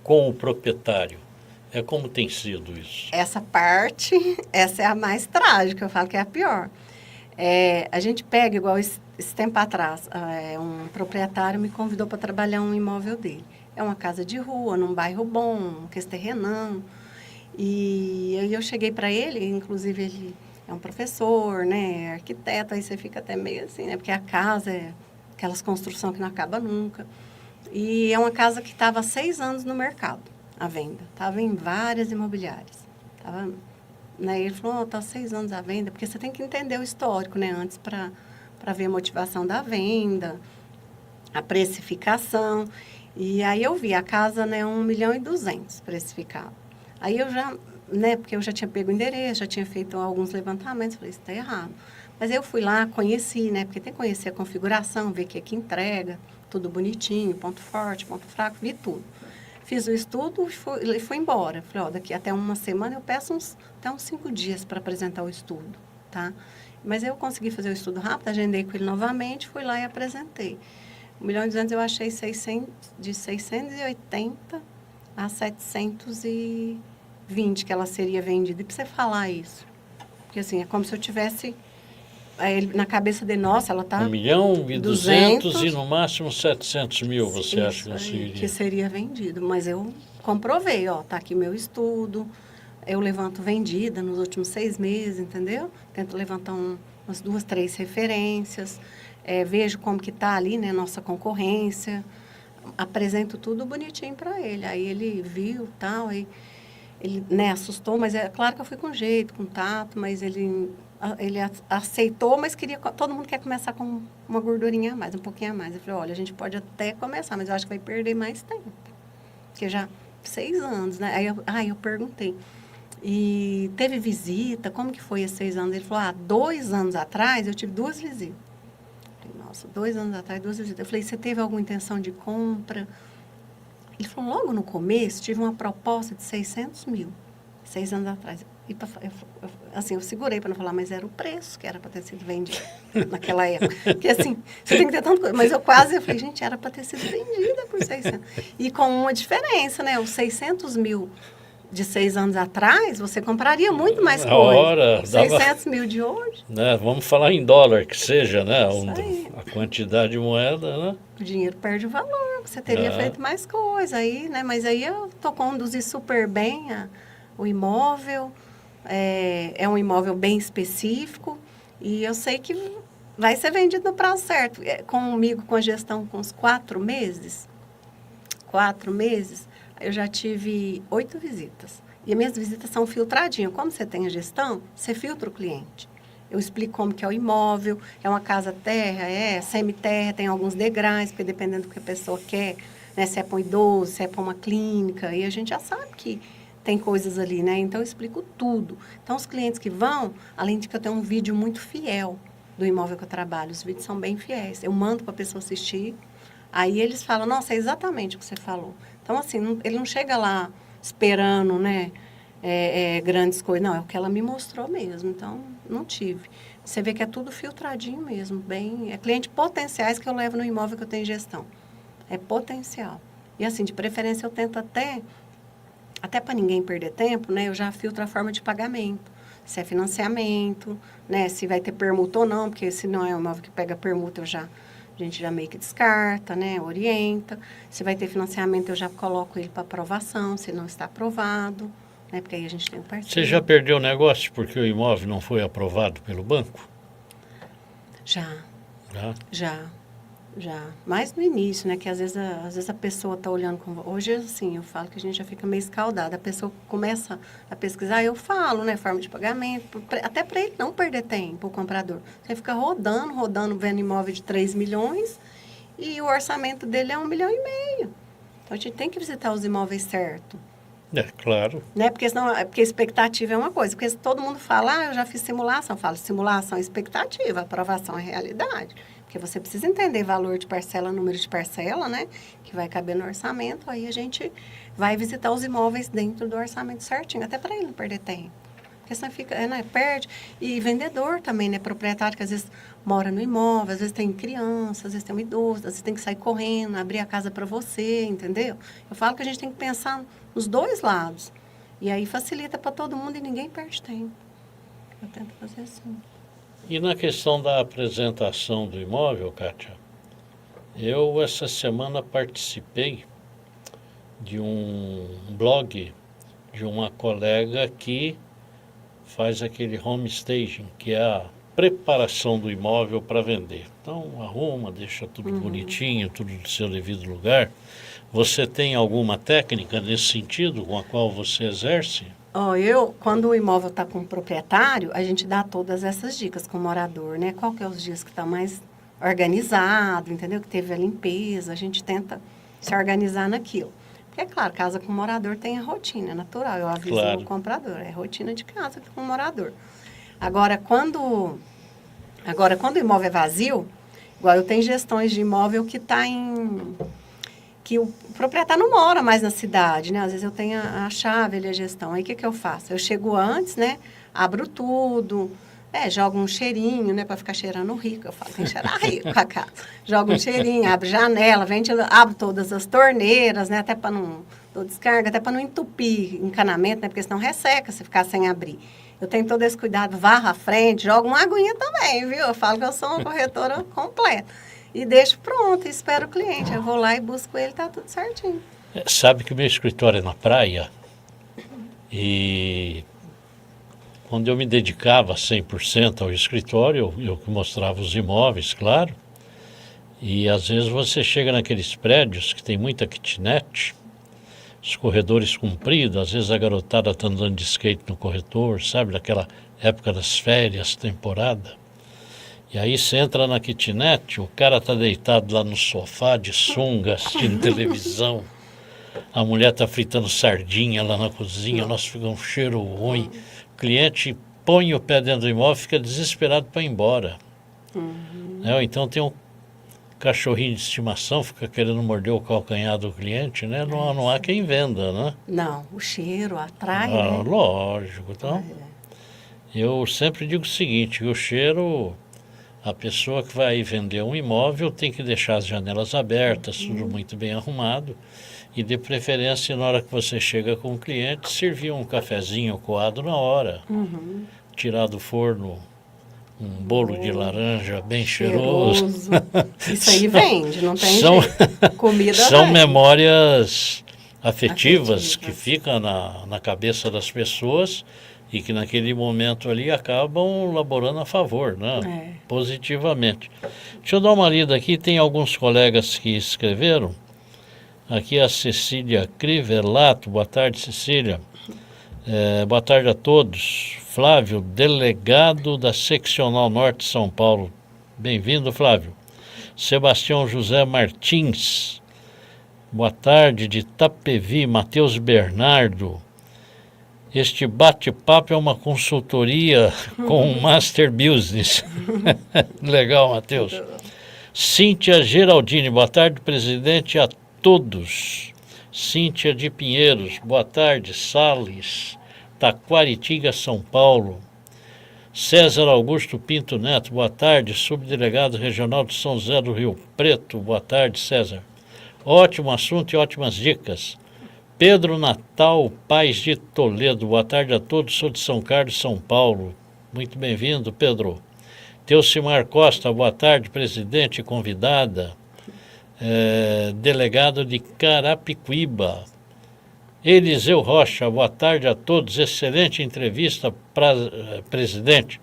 com o proprietário? Como tem sido isso? Essa é a mais trágica, eu falo que é a pior. A gente pega, igual esse tempo atrás, um proprietário me convidou para trabalhar um imóvel dele. É uma casa de rua, num bairro bom, que é terrenão. E aí eu cheguei para ele, inclusive ele é um professor, né, arquiteto, aí você fica até meio assim, né, porque a casa é aquelas construções que não acaba nunca. E é uma casa que estava há 6 anos no mercado. A venda. Estava em várias imobiliárias. Né, ele falou, está 6 anos à venda, porque você tem que entender o histórico, né, antes para ver a motivação da venda, a precificação. E aí eu vi a casa, né, 1.200.000 precificado. Aí eu já, né, porque eu já tinha pego o endereço, já tinha feito alguns levantamentos, falei, isso está errado. Mas aí eu fui lá, conheci, né, porque tem que conhecer a configuração, ver o que é que entrega, tudo bonitinho, ponto forte, ponto fraco, vi tudo. Fiz o estudo e fui embora. Falei, ó, daqui até uma semana eu peço até uns 5 dias para apresentar o estudo, tá? Mas eu consegui fazer o estudo rápido, agendei com ele novamente, fui lá e apresentei. 1.200.000 eu achei de 680 a 720 que ela seria vendida. E para você falar isso? Porque assim, é como se eu tivesse na cabeça de, nossa, ela está... 1.200.000 e no máximo 700.000, você acha que conseguiria? Que seria vendido. Mas eu comprovei, ó, tá aqui meu estudo, eu levanto vendida nos últimos 6 meses, entendeu? Tento levantar umas 2, 3 referências, vejo como que tá ali, né, nossa concorrência, apresento tudo bonitinho para ele. Aí ele viu, tal, aí ele, né, assustou, mas é claro que eu fui com jeito, com tato, mas ele aceitou, mas todo mundo quer começar com uma gordurinha a mais, um pouquinho a mais. Eu falei, olha, a gente pode até começar, mas eu acho que vai perder mais tempo. Porque já 6 anos, né? Aí eu perguntei, e teve visita? Como que foi esses 6 anos? Ele falou, 2 anos atrás eu tive 2 visitas. Eu falei, nossa, 2 anos atrás, 2 visitas. Eu falei, você teve alguma intenção de compra? Ele falou, logo no começo, tive uma proposta de 600.000, 6 anos atrás. E eu segurei para não falar, mas era o preço que era para ter sido vendido naquela época. Porque assim, você tem que ter tanta coisa. Mas eu falei, gente, era para ter sido vendida por 600. E com uma diferença, né? Os 600.000 de 6 anos atrás, você compraria muito mais coisa. 600.000 de hoje. Né? Vamos falar em dólar, que seja, né? A quantidade de moeda, né? O dinheiro perde o valor, você teria feito mais coisa aí, né? Mas aí eu tô conduzindo super bem o imóvel. É um imóvel bem específico e eu sei que vai ser vendido no prazo certo. Comigo, com a gestão, com uns 4 meses, eu já tive 8 visitas. E as minhas visitas são filtradinhas. Como você tem a gestão, você filtra o cliente. Eu explico como que é o imóvel, é uma casa terra, semi-terra, tem alguns degraus, porque dependendo do que a pessoa quer, né, se é para um idoso, se é para uma clínica, e a gente já sabe que tem coisas ali, né? Então, eu explico tudo. Então, os clientes que vão, além de que eu tenho um vídeo muito fiel do imóvel que eu trabalho, os vídeos são bem fiéis. Eu mando para a pessoa assistir, aí eles falam, nossa, é exatamente o que você falou. Então, assim, ele não chega lá esperando, né, grandes coisas. Não, é o que ela me mostrou mesmo. Então, não tive. Você vê que é tudo filtradinho mesmo, bem... É cliente potenciais que eu levo no imóvel que eu tenho em gestão. É potencial. E, assim, de preferência, eu tento até para ninguém perder tempo, né, eu já filtro a forma de pagamento. Se é financiamento, né, se vai ter permuta ou não, porque se não é um imóvel que pega permuta, a gente já meio que descarta, né, orienta. Se vai ter financiamento, eu já coloco ele para aprovação, se não está aprovado, né, porque aí a gente tem um parceiro. Você já perdeu o negócio porque o imóvel não foi aprovado pelo banco? Já. Mas no início, né? Que às vezes a pessoa está olhando com... Hoje, assim, eu falo que a gente já fica meio escaldada. A pessoa começa a pesquisar, eu falo, né? Forma de pagamento, até para ele não perder tempo, o comprador. Você fica rodando, vendo imóvel de 3 milhões e o orçamento dele é 1,5 milhão. Então, a gente tem que visitar os imóveis certos. Claro. Né? Porque expectativa é uma coisa. Porque se todo mundo fala, eu já fiz simulação. Eu falo, simulação é expectativa, aprovação é realidade. Porque você precisa entender valor de parcela, número de parcela, né? Que vai caber no orçamento. Aí a gente vai visitar os imóveis dentro do orçamento certinho, até para ele não perder tempo. Porque senão fica, né? Perde. E vendedor também, né? Proprietário que às vezes mora no imóvel, às vezes tem criança, às vezes tem um idoso, às vezes tem que sair correndo, abrir a casa para você, entendeu? Eu falo que a gente tem que pensar nos 2 lados. E aí facilita para todo mundo e ninguém perde tempo. Eu tento fazer assim. E na questão da apresentação do imóvel, Kátia, eu essa semana participei de um blog de uma colega que faz aquele home staging, que é a preparação do imóvel para vender. Então, arruma, deixa tudo bonitinho, tudo no seu devido lugar. Você tem alguma técnica nesse sentido com a qual você exerce? Quando o imóvel está com o proprietário, a gente dá todas essas dicas com o morador, né? Qual que é os dias que está mais organizado, entendeu? Que teve a limpeza, a gente tenta se organizar naquilo. Porque, é claro, casa com morador tem a rotina, é natural. Eu aviso o comprador, é rotina de casa com o morador. Agora, quando o imóvel é vazio, igual eu tenho gestões de imóvel que está que o proprietário não mora mais na cidade, né? Às vezes eu tenho a chave, ele a gestão. Aí o que eu faço? Eu chego antes, né? Abro tudo, jogo um cheirinho, né? Para ficar cheirando rico. Eu falo, tem que cheirar rico a casa. Jogo um cheirinho, abro janela, abro todas as torneiras, né? Até para não... Dou descarga, até para não entupir encanamento, né? Porque senão resseca se ficar sem abrir. Eu tenho todo esse cuidado, varro a frente, jogo uma aguinha também, viu? Eu falo que eu sou uma corretora completa. E deixo pronto, espero o cliente. Eu vou lá e busco ele, tá tudo certinho. Sabe que o meu escritório é na praia e quando eu me dedicava 100% ao escritório, eu mostrava os imóveis, claro. E às vezes você chega naqueles prédios que tem muita kitnet, os corredores compridos, às vezes a garotada está andando de skate no corredor, sabe, naquela época das férias, temporada. E aí você entra na kitnet, o cara está deitado lá no sofá de sunga, assistindo televisão. A mulher está fritando sardinha lá na cozinha, nossa, fica um cheiro ruim. O cliente põe o pé dentro do imóvel, fica desesperado para ir embora. Ou então tem um cachorrinho de estimação, fica querendo morder o calcanhar do cliente, né? Não há quem venda, né? Não, o cheiro atrai, né? Lógico. Então, eu sempre digo o seguinte, o cheiro... A pessoa que vai vender um imóvel tem que deixar as janelas abertas, tudo muito bem arrumado. E de preferência, na hora que você chega com o cliente, servir um cafezinho coado na hora. Tirar do forno um bolo de laranja bem cheiroso. Isso aí vende, não tem jeito. Comida são vende. Memórias afetivas que ficam na cabeça das pessoas e que naquele momento ali acabam laborando a favor, né? Positivamente. Deixa eu dar uma lida aqui, tem alguns colegas que escreveram. Aqui a Cecília Crivelato, boa tarde, Cecília. Boa tarde a todos. Flávio, delegado da Seccional Norte de São Paulo. Bem-vindo, Flávio. Sebastião José Martins, boa tarde, de Itapevi. Matheus Bernardo. Este bate-papo é uma consultoria com o Master Business. Legal, Matheus. Cíntia Geraldini, boa tarde, presidente, a todos. Cíntia de Pinheiros, boa tarde. Salles, Taquaritinga, São Paulo. César Augusto Pinto Neto, boa tarde. Subdelegado Regional de São José do Rio Preto, boa tarde, César. Ótimo assunto e ótimas dicas. Pedro Natal Paz de Toledo, boa tarde a todos, sou de São Carlos, São Paulo. Muito bem-vindo, Pedro. Teucimar Costa, boa tarde, presidente e convidada. Delegado de Carapicuíba. Eliseu Rocha, boa tarde a todos, excelente entrevista para presidente.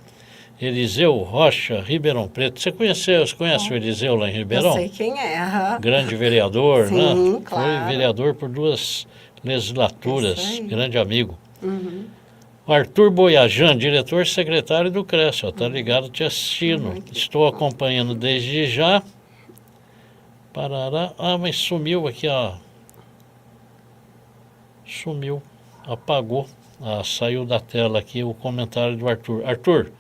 Eliseu Rocha, Ribeirão Preto. Você conhece o Eliseu lá em Ribeirão? Eu sei quem é. Grande vereador, sim, né? Claro. Foi vereador por 2 legislaturas, grande amigo. O Arthur Boiajan, diretor secretário do CRES, está ligado te assistindo. Estou acompanhando desde já. Parará. Mas sumiu aqui, ó. Sumiu, apagou. Saiu da tela aqui o comentário do Arthur. Arthur,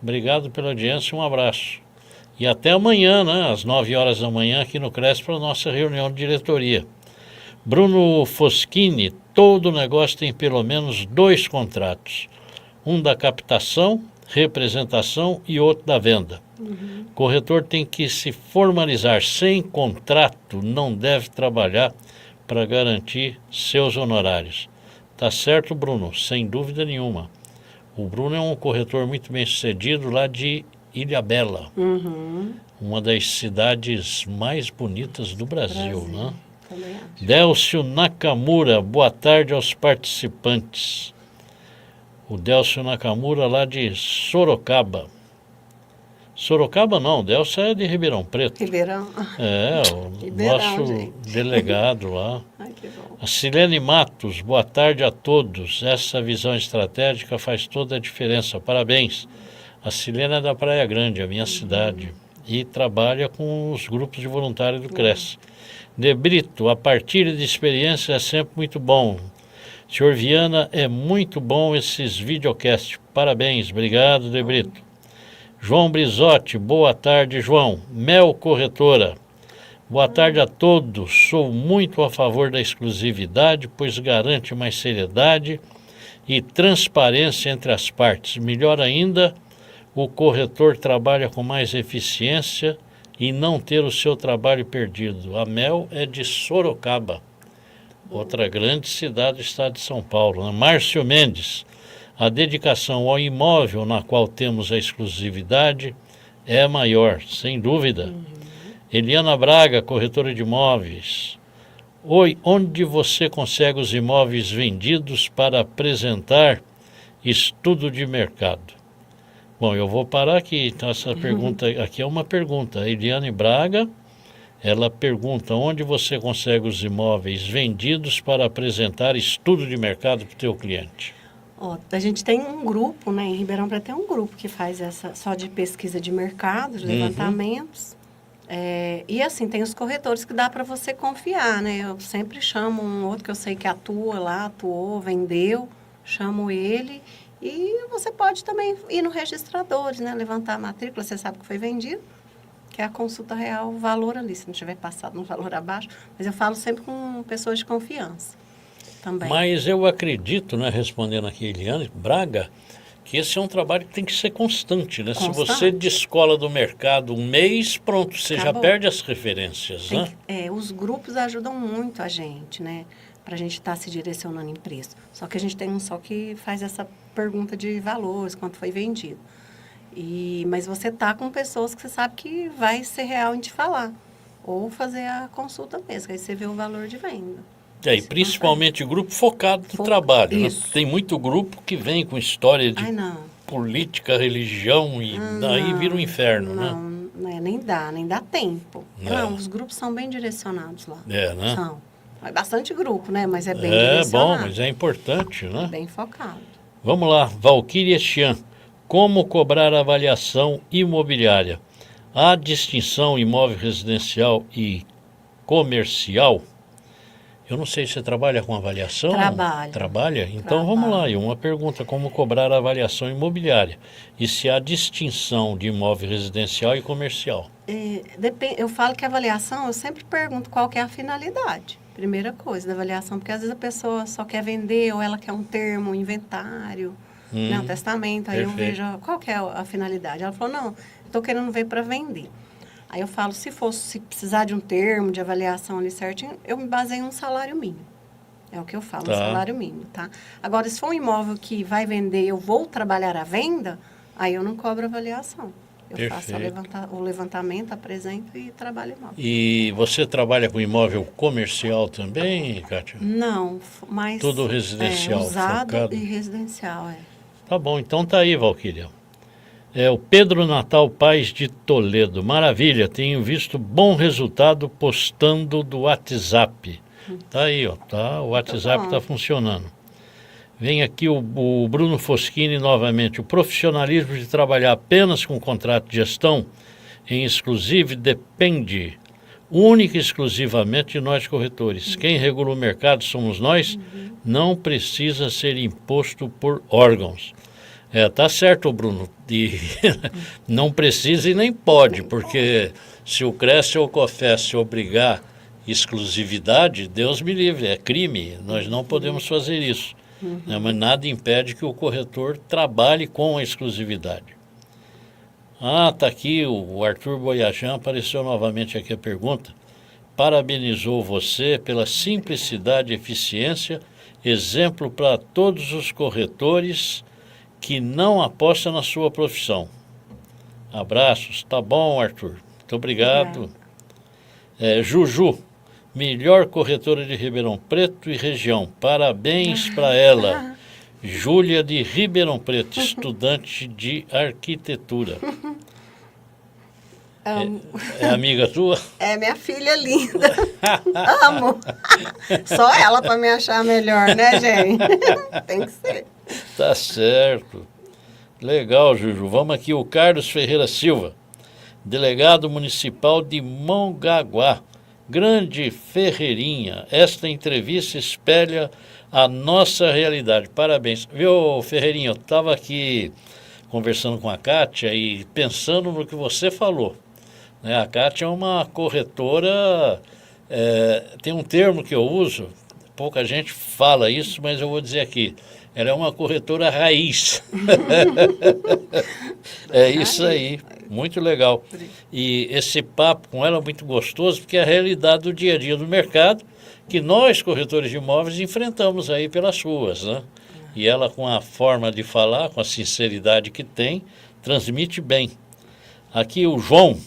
obrigado pela audiência, um abraço. E até amanhã, né, às 9 horas da manhã, aqui no CRES, para a nossa reunião de diretoria. Bruno Foschini, todo negócio tem pelo menos 2 contratos. Um da captação, representação e outro da venda. Corretor tem que se formalizar. Sem contrato, não deve trabalhar para garantir seus honorários. Tá certo, Bruno? Sem dúvida nenhuma. O Bruno é um corretor muito bem sucedido lá de Ilhabela. Uma das cidades mais bonitas do Brasil, né? Délcio Nakamura, boa tarde aos participantes. O Délcio Nakamura lá de Sorocaba. Sorocaba não, Délcio é de Ribeirão Preto. Ribeirão. O Ribeirão, nosso gente. delegado lá. Ai, que bom. A Silene Matos, boa tarde a todos. Essa visão estratégica faz toda a diferença. Parabéns. A Silene é da Praia Grande, a minha cidade. e trabalha com os grupos de voluntários do CRES. De Brito, a partilha de experiência é sempre muito bom. Senhor Viana, é muito bom esses videocasts. Parabéns, obrigado, De Brito. João Brizotti, boa tarde, João. Mel Corretora, boa tarde a todos. Sou muito a favor da exclusividade, pois garante mais seriedade e transparência entre as partes. Melhor ainda, o corretor trabalha com mais eficiência e não ter o seu trabalho perdido. A Mel é de Sorocaba, outra grande cidade do estado de São Paulo. Né? Márcio Mendes, a dedicação ao imóvel na qual temos a exclusividade é maior, sem dúvida. Eliana Braga, corretora de imóveis. Oi, onde você consegue os imóveis vendidos para apresentar estudo de mercado? Bom, eu vou parar aqui. Então, essa pergunta aqui é uma pergunta. A Eliane Braga, ela pergunta onde você consegue os imóveis vendidos para apresentar estudo de mercado para o teu cliente. Ó, a gente tem um grupo, né? Em Ribeirão Preto tem um grupo que faz essa só de pesquisa de mercado, de levantamentos. E assim, tem os corretores que dá para você confiar, né? Eu sempre chamo um outro que eu sei que atua lá, atuou, vendeu, chamo ele. E você pode também ir no registradores, né? Levantar a matrícula, você sabe que foi vendido, que é a consulta real, o valor ali, se não tiver passado no valor abaixo. Mas eu falo sempre com pessoas de confiança também. Mas eu acredito, né, respondendo aqui a Eliane Braga, que esse é um trabalho que tem que ser constante, né? Constante. Se você descola do mercado um mês, pronto, você já perde as referências, né? Os grupos ajudam muito a gente, né? Para a gente estar se direcionando em preço. Só que a gente tem um só que faz essa pergunta de valores, quanto foi vendido. Mas você tá com pessoas que você sabe que vai ser real em te falar. Ou fazer a consulta mesmo, aí você vê o valor de venda. E principalmente o grupo focado no trabalho. Né? Tem muito grupo que vem com história de política, religião, e daí vira um inferno, né? Nem dá tempo. Não, os grupos são bem direcionados lá. Né? São. É bastante grupo, né? Mas é bem direcionado. É bom, mas é importante, né? É bem focado. Vamos lá, Valquíria Chian. Como cobrar avaliação imobiliária? Há distinção imóvel residencial e comercial? Eu não sei se você trabalha com avaliação. Trabalho. Trabalha? Então vamos lá. E uma pergunta, como cobrar a avaliação imobiliária? E se há distinção de imóvel residencial e comercial? Eu falo que a avaliação, eu sempre pergunto qual que é a finalidade. Primeira coisa da avaliação, porque às vezes a pessoa só quer vender ou ela quer um termo, um inventário, né, um testamento. Aí eu vejo qual que é a finalidade. Ela falou, não, estou querendo ver para vender. Aí eu falo, se precisar de um termo de avaliação ali certinho, eu me baseio em um salário mínimo. É o que eu falo, um salário mínimo, tá? Agora, se for um imóvel que vai vender, eu vou trabalhar a venda, aí eu não cobro avaliação. Eu faço o levantamento, apresento e trabalho imóvel. E você trabalha com imóvel comercial também, Kátia? Não, mas... Tudo residencial, usado focado. E residencial, Tá bom, então tá aí, Valquíria. O Pedro Natal Paz de Toledo. Maravilha, tenho visto bom resultado postando do WhatsApp. Tá aí, ó, tá, o WhatsApp está funcionando. Vem aqui o Bruno Foschini novamente. O profissionalismo de trabalhar apenas com contrato de gestão em exclusivo depende única e exclusivamente de nós corretores. Quem regula o mercado somos nós, não precisa ser imposto por órgãos. Tá certo, Bruno. E não precisa e nem pode, porque se o CRES ou o COFES obrigar exclusividade, Deus me livre, é crime. Nós não podemos fazer isso. Mas nada impede que o corretor trabalhe com a exclusividade. Tá aqui, o Arthur Boyajan apareceu novamente aqui a pergunta. Parabenizou você pela simplicidade e eficiência, exemplo para todos os corretores que não apostam na sua profissão. Abraços. Tá bom, Arthur. Muito obrigado. Juju, melhor corretora de Ribeirão Preto e região. Parabéns para ela. Júlia de Ribeirão Preto, estudante de arquitetura. Amo. É amiga tua? É minha filha linda. Amo. Só ela para me achar melhor, né, gente? Tem que ser. Tá certo. Legal, Juju. Vamos aqui, o Carlos Ferreira Silva. delegado municipal de Mongaguá. Grande Ferreirinha, esta entrevista espelha a nossa realidade. Parabéns. Viu, Ferreirinha, eu estava aqui conversando com a Kátia e pensando no que você falou. Né? A Kátia é uma corretora, tem um termo que eu uso, pouca gente fala isso, mas eu vou dizer aqui. Ela é uma corretora raiz. É isso aí, muito legal. E esse papo com ela é muito gostoso, porque é a realidade do dia a dia do mercado, que nós, corretores de imóveis, enfrentamos aí pelas ruas, né? E ela, com a forma de falar, com a sinceridade que tem, transmite bem. Aqui o João,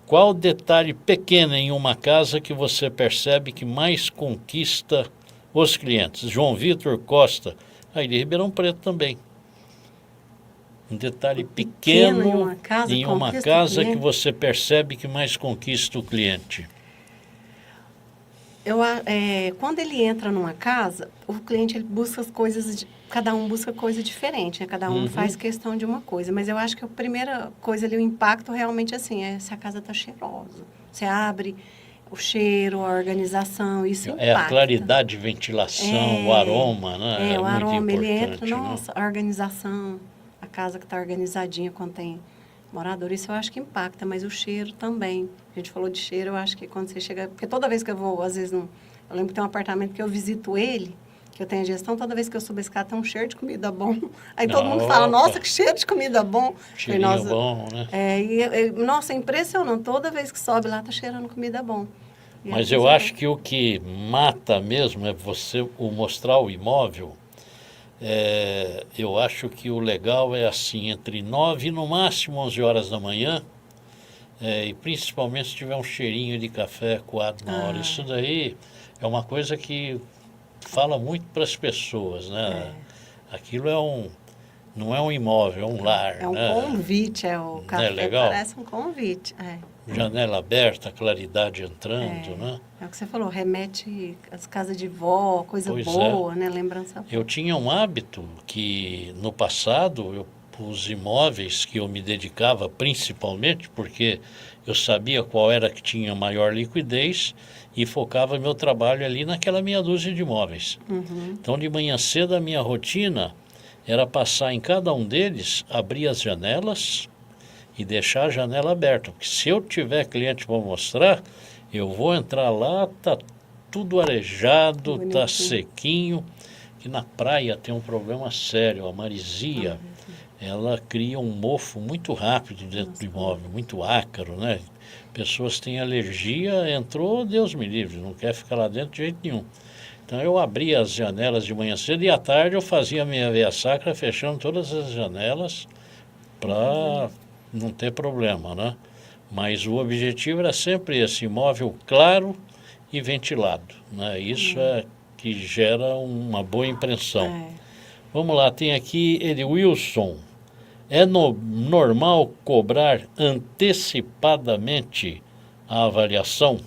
qual detalhe pequeno em uma casa que você percebe que mais conquista os clientes? João Vitor Costa, aí de Ribeirão Preto também. Um detalhe pequeno em uma casa que você percebe que mais conquista o cliente. Quando ele entra numa casa, o cliente ele busca as coisas, cada um busca coisa diferente, né? Cada um faz questão de uma coisa. Mas eu acho que a primeira coisa ali, o impacto realmente assim, é se a casa está cheirosa. Você abre o cheiro, a organização, isso impacta. É a claridade de ventilação, o aroma, né? É o muito aroma, ele importante, entra, nossa, a organização, a casa que está organizadinha quando tem morador, isso eu acho que impacta, mas o cheiro também. A gente falou de cheiro, eu acho que quando você chega... Porque toda vez que eu vou, às vezes, eu lembro que tem um apartamento que eu visito ele, que eu tenho a gestão, toda vez que eu subo a escada tem um cheiro de comida bom. Aí todo mundo fala, nossa, que cheiro de comida bom. Cheirinho bom, né? Nossa, é impressionante. Toda vez que sobe lá, tá cheirando comida bom. Mas eu acho que o que mata mesmo é você mostrar o imóvel. Eu acho que o legal é assim, entre 9 e no máximo 11 horas da manhã, e principalmente se tiver um cheirinho de café coado na hora. Isso daí é uma coisa que fala muito para as pessoas, né? Aquilo não é um imóvel, é um lar. É um convite, o café legal? Parece um convite. Janela aberta, claridade entrando, né? É o que você falou, remete às casas de vó, coisa boa, né? Lembrança boa. Eu tinha um hábito que, no passado, os imóveis que eu me dedicava principalmente, porque eu sabia qual era que tinha maior liquidez e focava meu trabalho ali naquela meia dúzia de imóveis. Então, de manhã cedo, a minha rotina era passar em cada um deles, abrir as janelas e deixar a janela aberta. Porque se eu tiver cliente para mostrar, eu vou entrar lá, tá tudo arejado, tá sequinho. Que na praia tem um problema sério, a marisia, ela cria um mofo muito rápido dentro do imóvel, muito ácaro, né? Pessoas têm alergia, entrou, Deus me livre, não quer ficar lá dentro de jeito nenhum. Então eu abria as janelas de manhã cedo e à tarde eu fazia a minha veia sacra fechando todas as janelas para não ter problema, né? Mas o objetivo era sempre esse imóvel claro e ventilado, né? Isso é que gera uma boa impressão. Vamos lá, tem aqui Wilson. É normal cobrar antecipadamente a avaliação?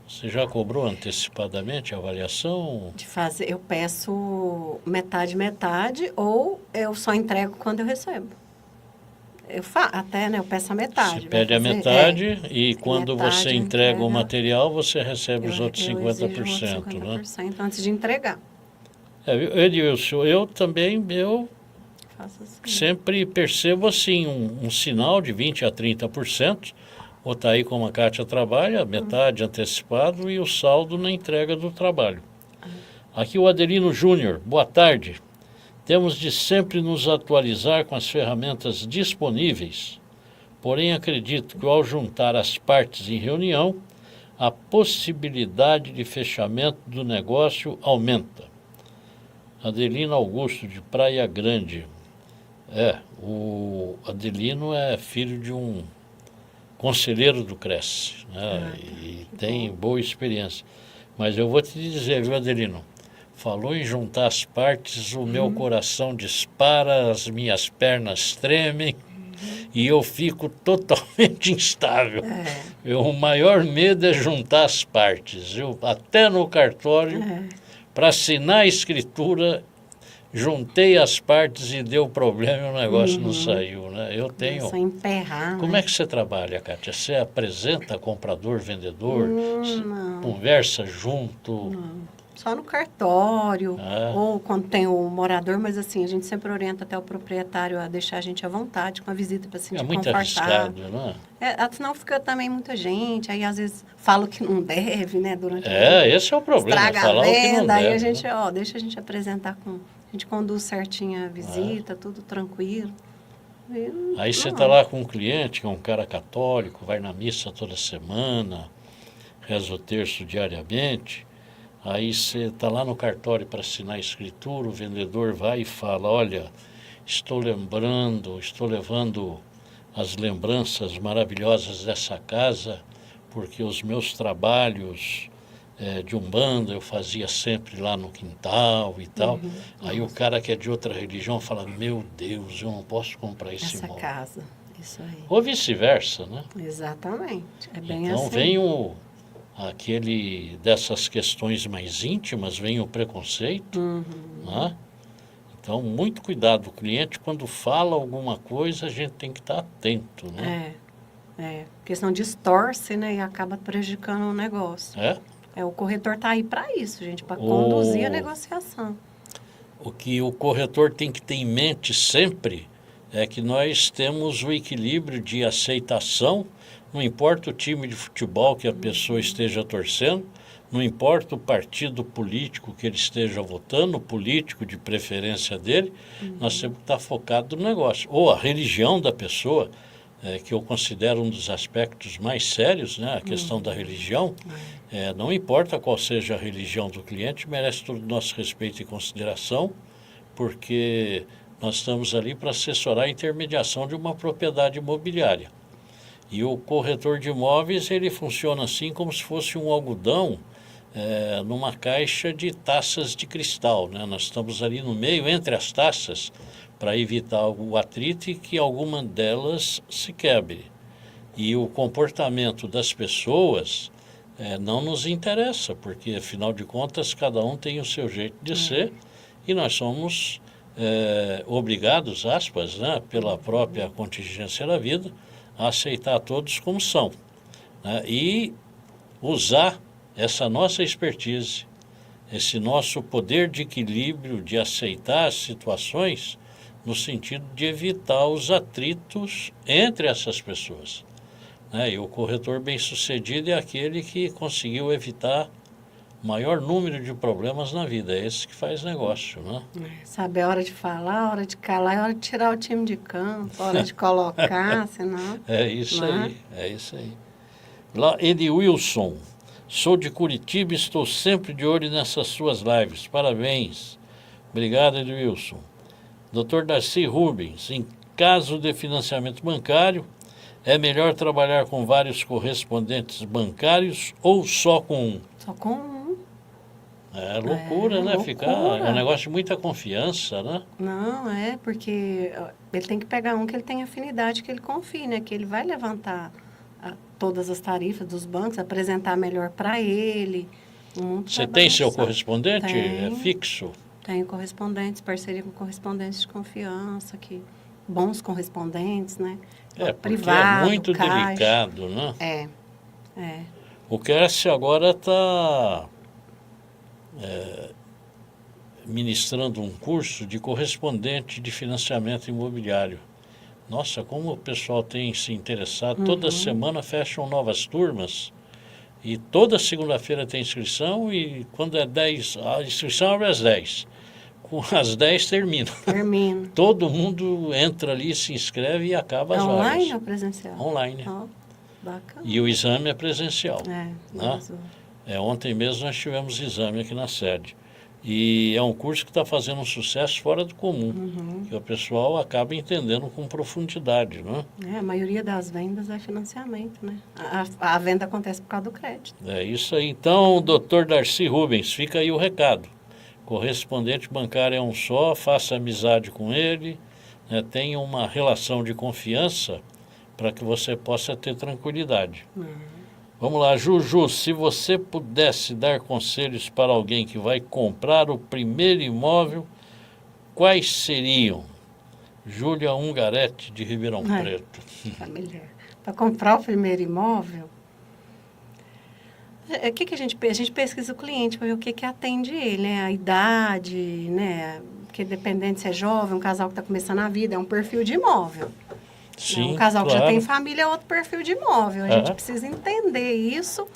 Você já cobrou antecipadamente a avaliação? De fazer, eu peço metade, ou eu só entrego quando eu recebo. Eu peço a metade. Você pede a metade e quando você entrega o material, você recebe os outros 50%, né? Antes de entregar. Edilson, eu também, sempre percebo assim, um sinal de 20% a 30%, ou está aí como a Kátia trabalha, metade antecipado e o saldo na entrega do trabalho. Aqui o Adelino Júnior, boa tarde. Temos de sempre nos atualizar com as ferramentas disponíveis, porém acredito que ao juntar as partes em reunião, a possibilidade de fechamento do negócio aumenta. Adelino Augusto, de Praia Grande. O Adelino é filho de um conselheiro do Cresce, né? E tem boa experiência. Mas eu vou te dizer, viu, Adelino? Falou em juntar as partes, o meu coração dispara, as minhas pernas tremem e eu fico totalmente instável. O maior medo é juntar as partes. Até no cartório, para assinar a escritura, juntei as partes e deu problema e o negócio não saiu, né? Eu tenho... Só emperrar, Como né? é que você trabalha, Kátia? Você apresenta comprador, vendedor? Não. Conversa junto? Só no cartório, Ah. ou quando tem o morador, mas assim, a gente sempre orienta até o proprietário a deixar a gente à vontade com a visita para se sentir É muito confortável. arriscado, não é? Afinal fica também muita gente, aí às vezes fala o que não deve, né, durante a Esse é o problema, estraga falar a o que não venda, aí deve. a gente, Né? deixa a gente apresentar a gente conduz certinho a visita, tudo tranquilo. Aí você está lá com um cliente que é um cara católico, vai na missa toda semana, reza o terço diariamente. Aí você está lá no cartório para assinar a escritura, o vendedor vai e fala, olha, estou levando as lembranças maravilhosas dessa casa, porque os meus trabalhos de Umbanda eu fazia sempre lá no quintal e tal. Aí o cara que é de outra religião fala, meu Deus, eu não posso comprar esse essa imóvel. casa, isso aí. Ou vice-versa, né? Exatamente, é bem Então assim. vem dessas questões mais íntimas, vem o preconceito, né? Então, muito cuidado. O cliente, quando fala alguma coisa, a gente tem que estar atento, né? Porque senão distorce, né, e acaba prejudicando o negócio. O corretor está aí para isso, gente, para conduzir a negociação. O que o corretor tem que ter em mente sempre é que nós temos o equilíbrio de aceitação, não importa o time de futebol que a pessoa esteja torcendo, não importa o partido político que ele esteja votando, o político de preferência dele, nós temos que estar focado no negócio. Ou a religião da pessoa, que eu considero um dos aspectos mais sérios, né? A questão da religião, não importa qual seja a religião do cliente, merece todo o nosso respeito e consideração, porque nós estamos ali para assessorar a intermediação de uma propriedade imobiliária. E o corretor de imóveis, ele funciona assim como se fosse um algodão numa caixa de taças de cristal, né? Nós estamos ali no meio, entre as taças, para evitar o atrito e que alguma delas se quebre. E o comportamento das pessoas não nos interessa, porque, afinal de contas, cada um tem o seu jeito de ser e nós somos obrigados, aspas, né, pela própria contingência da vida, a aceitar todos como são, né? E usar essa nossa expertise, esse nosso poder de equilíbrio, de aceitar as situações, no sentido de evitar os atritos entre essas pessoas, né? E o corretor bem-sucedido é aquele que conseguiu evitar o maior número de problemas na vida, é esse que faz negócio, né? Saber a hora de falar, a hora de calar, a hora de tirar o time de campo, a hora de colocar, senão... É isso aí. Lá, Wilson, sou de Curitiba e estou sempre de olho nessas suas lives. Parabéns. Obrigado, Wilson. Dr. Darcy Rubens, em caso de financiamento bancário, é melhor trabalhar com vários correspondentes bancários ou só com um? Só com um. É loucura, né? Loucura. É um negócio de muita confiança, né? Não, porque ele tem que pegar um que ele tem afinidade, que ele confie, né? Que ele vai levantar todas as tarifas dos bancos, apresentar melhor para ele. Você tem seu correspondente? Tem. É fixo? Tenho correspondentes, parceria com correspondentes de confiança, bons correspondentes, né? Privado, é muito delicado, né? O Kersi agora está ministrando um curso de correspondente de financiamento imobiliário. Nossa, como o pessoal tem se interessado. Toda semana fecham novas turmas e toda segunda-feira tem inscrição e quando é 10, a inscrição abre às 10. Com as 10 termina. Todo mundo entra ali, se inscreve e acaba as vagas. Online ou presencial? Online. Bacana. E o exame é presencial. Ontem mesmo nós tivemos exame aqui na sede. E é um curso que está fazendo um sucesso fora do comum, que o pessoal acaba entendendo com profundidade, né? A maioria das vendas é financiamento, né? A venda acontece por causa do crédito. É isso aí. Então, doutor Darcy Rubens, fica aí o recado. Correspondente bancário é um só, faça amizade com ele, né? Tenha uma relação de confiança para que você possa ter tranquilidade. Vamos lá, Juju, se você pudesse dar conselhos para alguém que vai comprar o primeiro imóvel, quais seriam? Júlia Ungaretti, de Ribeirão Preto. Familiar. Para comprar o primeiro imóvel, o que a gente pesquisa o cliente para ver o que atende ele, né? A idade, né? Porque dependendo se é jovem, um casal que está começando a vida, é um perfil de imóvel. Sim, né? Um casal claro. que já tem família é outro perfil de imóvel. A gente precisa entender isso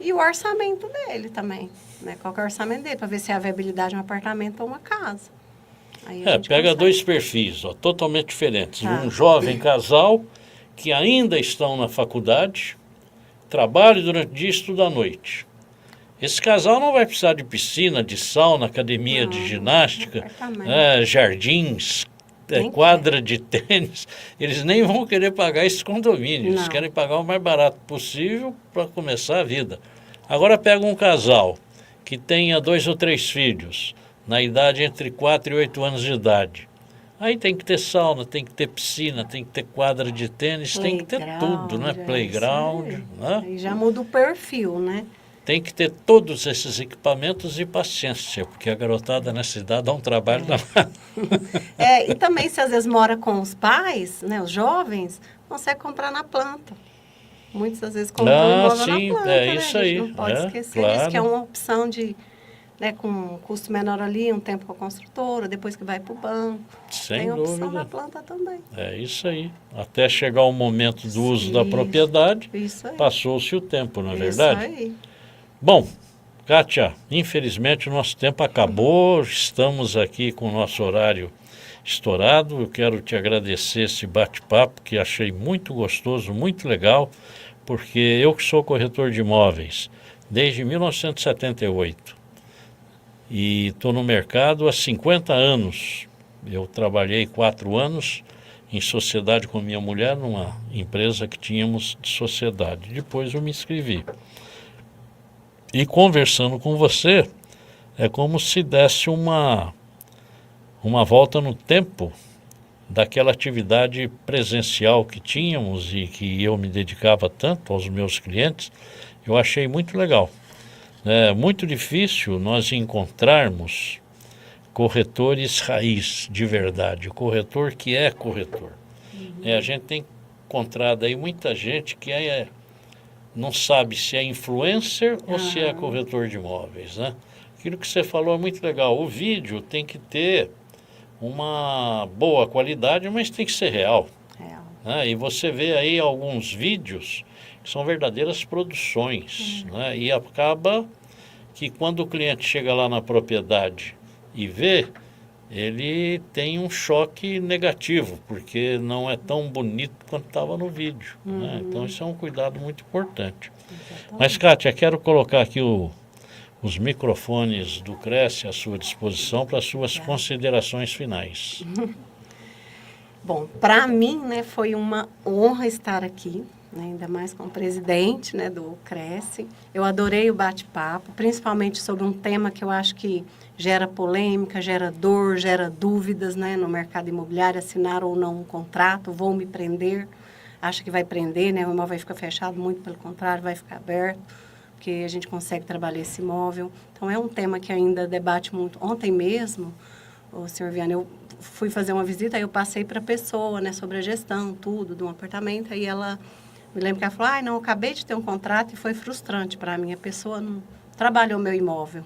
e o orçamento dele também. Né? Qual que é o orçamento dele, para ver se é a viabilidade de um apartamento ou uma casa. Aí pega consegue. dois perfis, ó, totalmente diferentes. Tá. Um jovem casal que ainda estão na faculdade, trabalha durante o dia e estuda à noite. Esse casal não vai precisar de piscina, de sauna, academia de ginástica, jardins, quadra de tênis. Eles nem vão querer pagar esse condomínio. Eles querem pagar o mais barato possível para começar a vida. Agora pega um casal que tenha 2 ou 3 filhos, na idade entre 4 e 8 anos de idade. Aí tem que ter sauna, tem que ter piscina, tem que ter quadra de tênis, tem que ter tudo, né? Playground. Né? Aí já muda o perfil, né? Tem que ter todos esses equipamentos e paciência, porque a garotada nessa idade dá um trabalho danado. E também, se às vezes mora com os pais, né, os jovens, consegue comprar na planta. Muitas das vezes compram imóvel na planta, isso né? aí. Não pode esquecer disso, que é uma opção de, né, com um custo menor ali, um tempo com a construtora, depois que vai para o banco. Sem Tem dúvida. opção na planta também. É isso aí. Até chegar o momento do uso da propriedade, passou-se o tempo, não é verdade? Isso aí. Bom, Kátia, infelizmente o nosso tempo acabou, estamos aqui com o nosso horário estourado. Eu quero te agradecer esse bate-papo que achei muito gostoso, muito legal, porque eu que sou corretor de imóveis desde 1978 e estou no mercado há 50 anos. Eu trabalhei 4 anos em sociedade com minha mulher numa empresa que tínhamos de sociedade. Depois eu me inscrevi. E conversando com você, é como se desse uma volta no tempo daquela atividade presencial que tínhamos e que eu me dedicava tanto aos meus clientes. Eu achei muito legal. É muito difícil nós encontrarmos corretores raiz, de verdade, corretor que é corretor. A gente tem encontrado aí muita gente que não sabe se é influencer ou se é corretor de imóveis, né? Aquilo que você falou é muito legal. O vídeo tem que ter uma boa qualidade, mas tem que ser real. Né? E você vê aí alguns vídeos que são verdadeiras produções. Né? E acaba que quando o cliente chega lá na propriedade e vê, ele tem um choque negativo, porque não é tão bonito quanto estava no vídeo. Né? Então, isso é um cuidado muito importante. Exatamente. Mas, Kátia, quero colocar aqui os microfones do Cresce à sua disposição para as suas considerações finais. Bom, para mim, né, foi uma honra estar aqui, né, ainda mais como presidente, né, do Cresce. Eu adorei o bate-papo, principalmente sobre um tema que eu acho que gera polêmica, gera dor, gera dúvidas, né, no mercado imobiliário, assinar ou não um contrato, vou me prender, acha que vai prender, né, o imóvel vai ficar fechado, muito pelo contrário, vai ficar aberto, porque a gente consegue trabalhar esse imóvel. Então, é um tema que ainda debate muito. Ontem mesmo, o senhor Viana, eu fui fazer uma visita, aí eu passei para a pessoa, né, sobre a gestão, tudo, de um apartamento, aí ela, me lembro que ela falou, não, eu acabei de ter um contrato e foi frustrante para mim, a pessoa não trabalhou meu imóvel.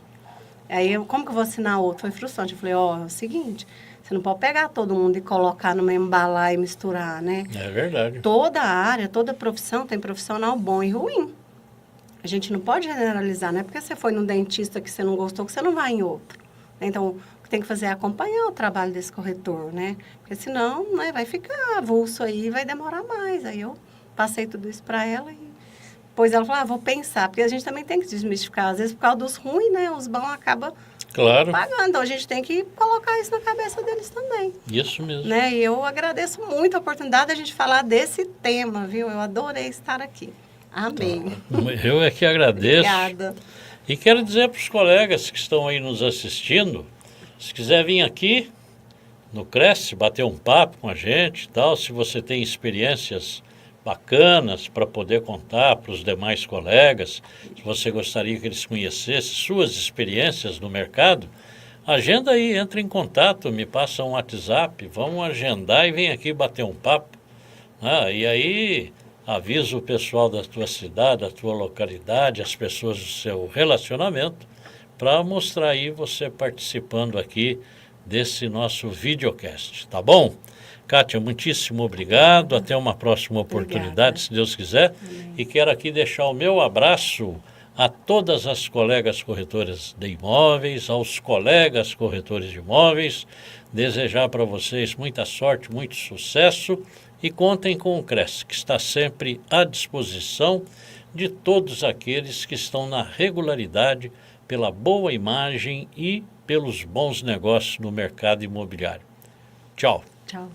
Aí, como que eu vou assinar outro? Foi frustrante. Eu falei, é o seguinte, você não pode pegar todo mundo e colocar numa embalar e misturar, né? É verdade. Toda área, toda profissão tem profissional bom e ruim. A gente não pode generalizar, não é porque você foi num dentista que você não gostou que você não vai em outro. Então, o que tem que fazer é acompanhar o trabalho desse corretor, né? Porque senão, né, vai ficar avulso aí e vai demorar mais. Aí eu passei tudo isso para ela e depois ela falou, vou pensar, porque a gente também tem que desmistificar. Às vezes, por causa dos ruins, né, os bons acabam pagando. Então, a gente tem que colocar isso na cabeça deles também. Isso mesmo. Né? E eu agradeço muito a oportunidade de a gente falar desse tema, viu? Eu adorei estar aqui. Amei. Eu é que agradeço. Obrigada. E quero dizer para os colegas que estão aí nos assistindo, se quiser vir aqui no Cresce, bater um papo com a gente e tal, se você tem experiências bacanas para poder contar para os demais colegas, se você gostaria que eles conhecessem suas experiências no mercado, Agenda aí, entra em contato, me passa um WhatsApp, vamos agendar e vem aqui bater um papo. E aí avisa o pessoal da tua cidade, da tua localidade, as pessoas do seu relacionamento, para mostrar aí você participando aqui desse nosso videocast, tá bom? Kátia, muitíssimo obrigado, até uma próxima oportunidade, Obrigada. se Deus quiser. Amém. E quero aqui deixar o meu abraço a todas as colegas corretoras de imóveis, aos colegas corretores de imóveis, desejar para vocês muita sorte, muito sucesso e contem com o Cresce, que está sempre à disposição de todos aqueles que estão na regularidade, pela boa imagem e pelos bons negócios no mercado imobiliário. Tchau. Tchau.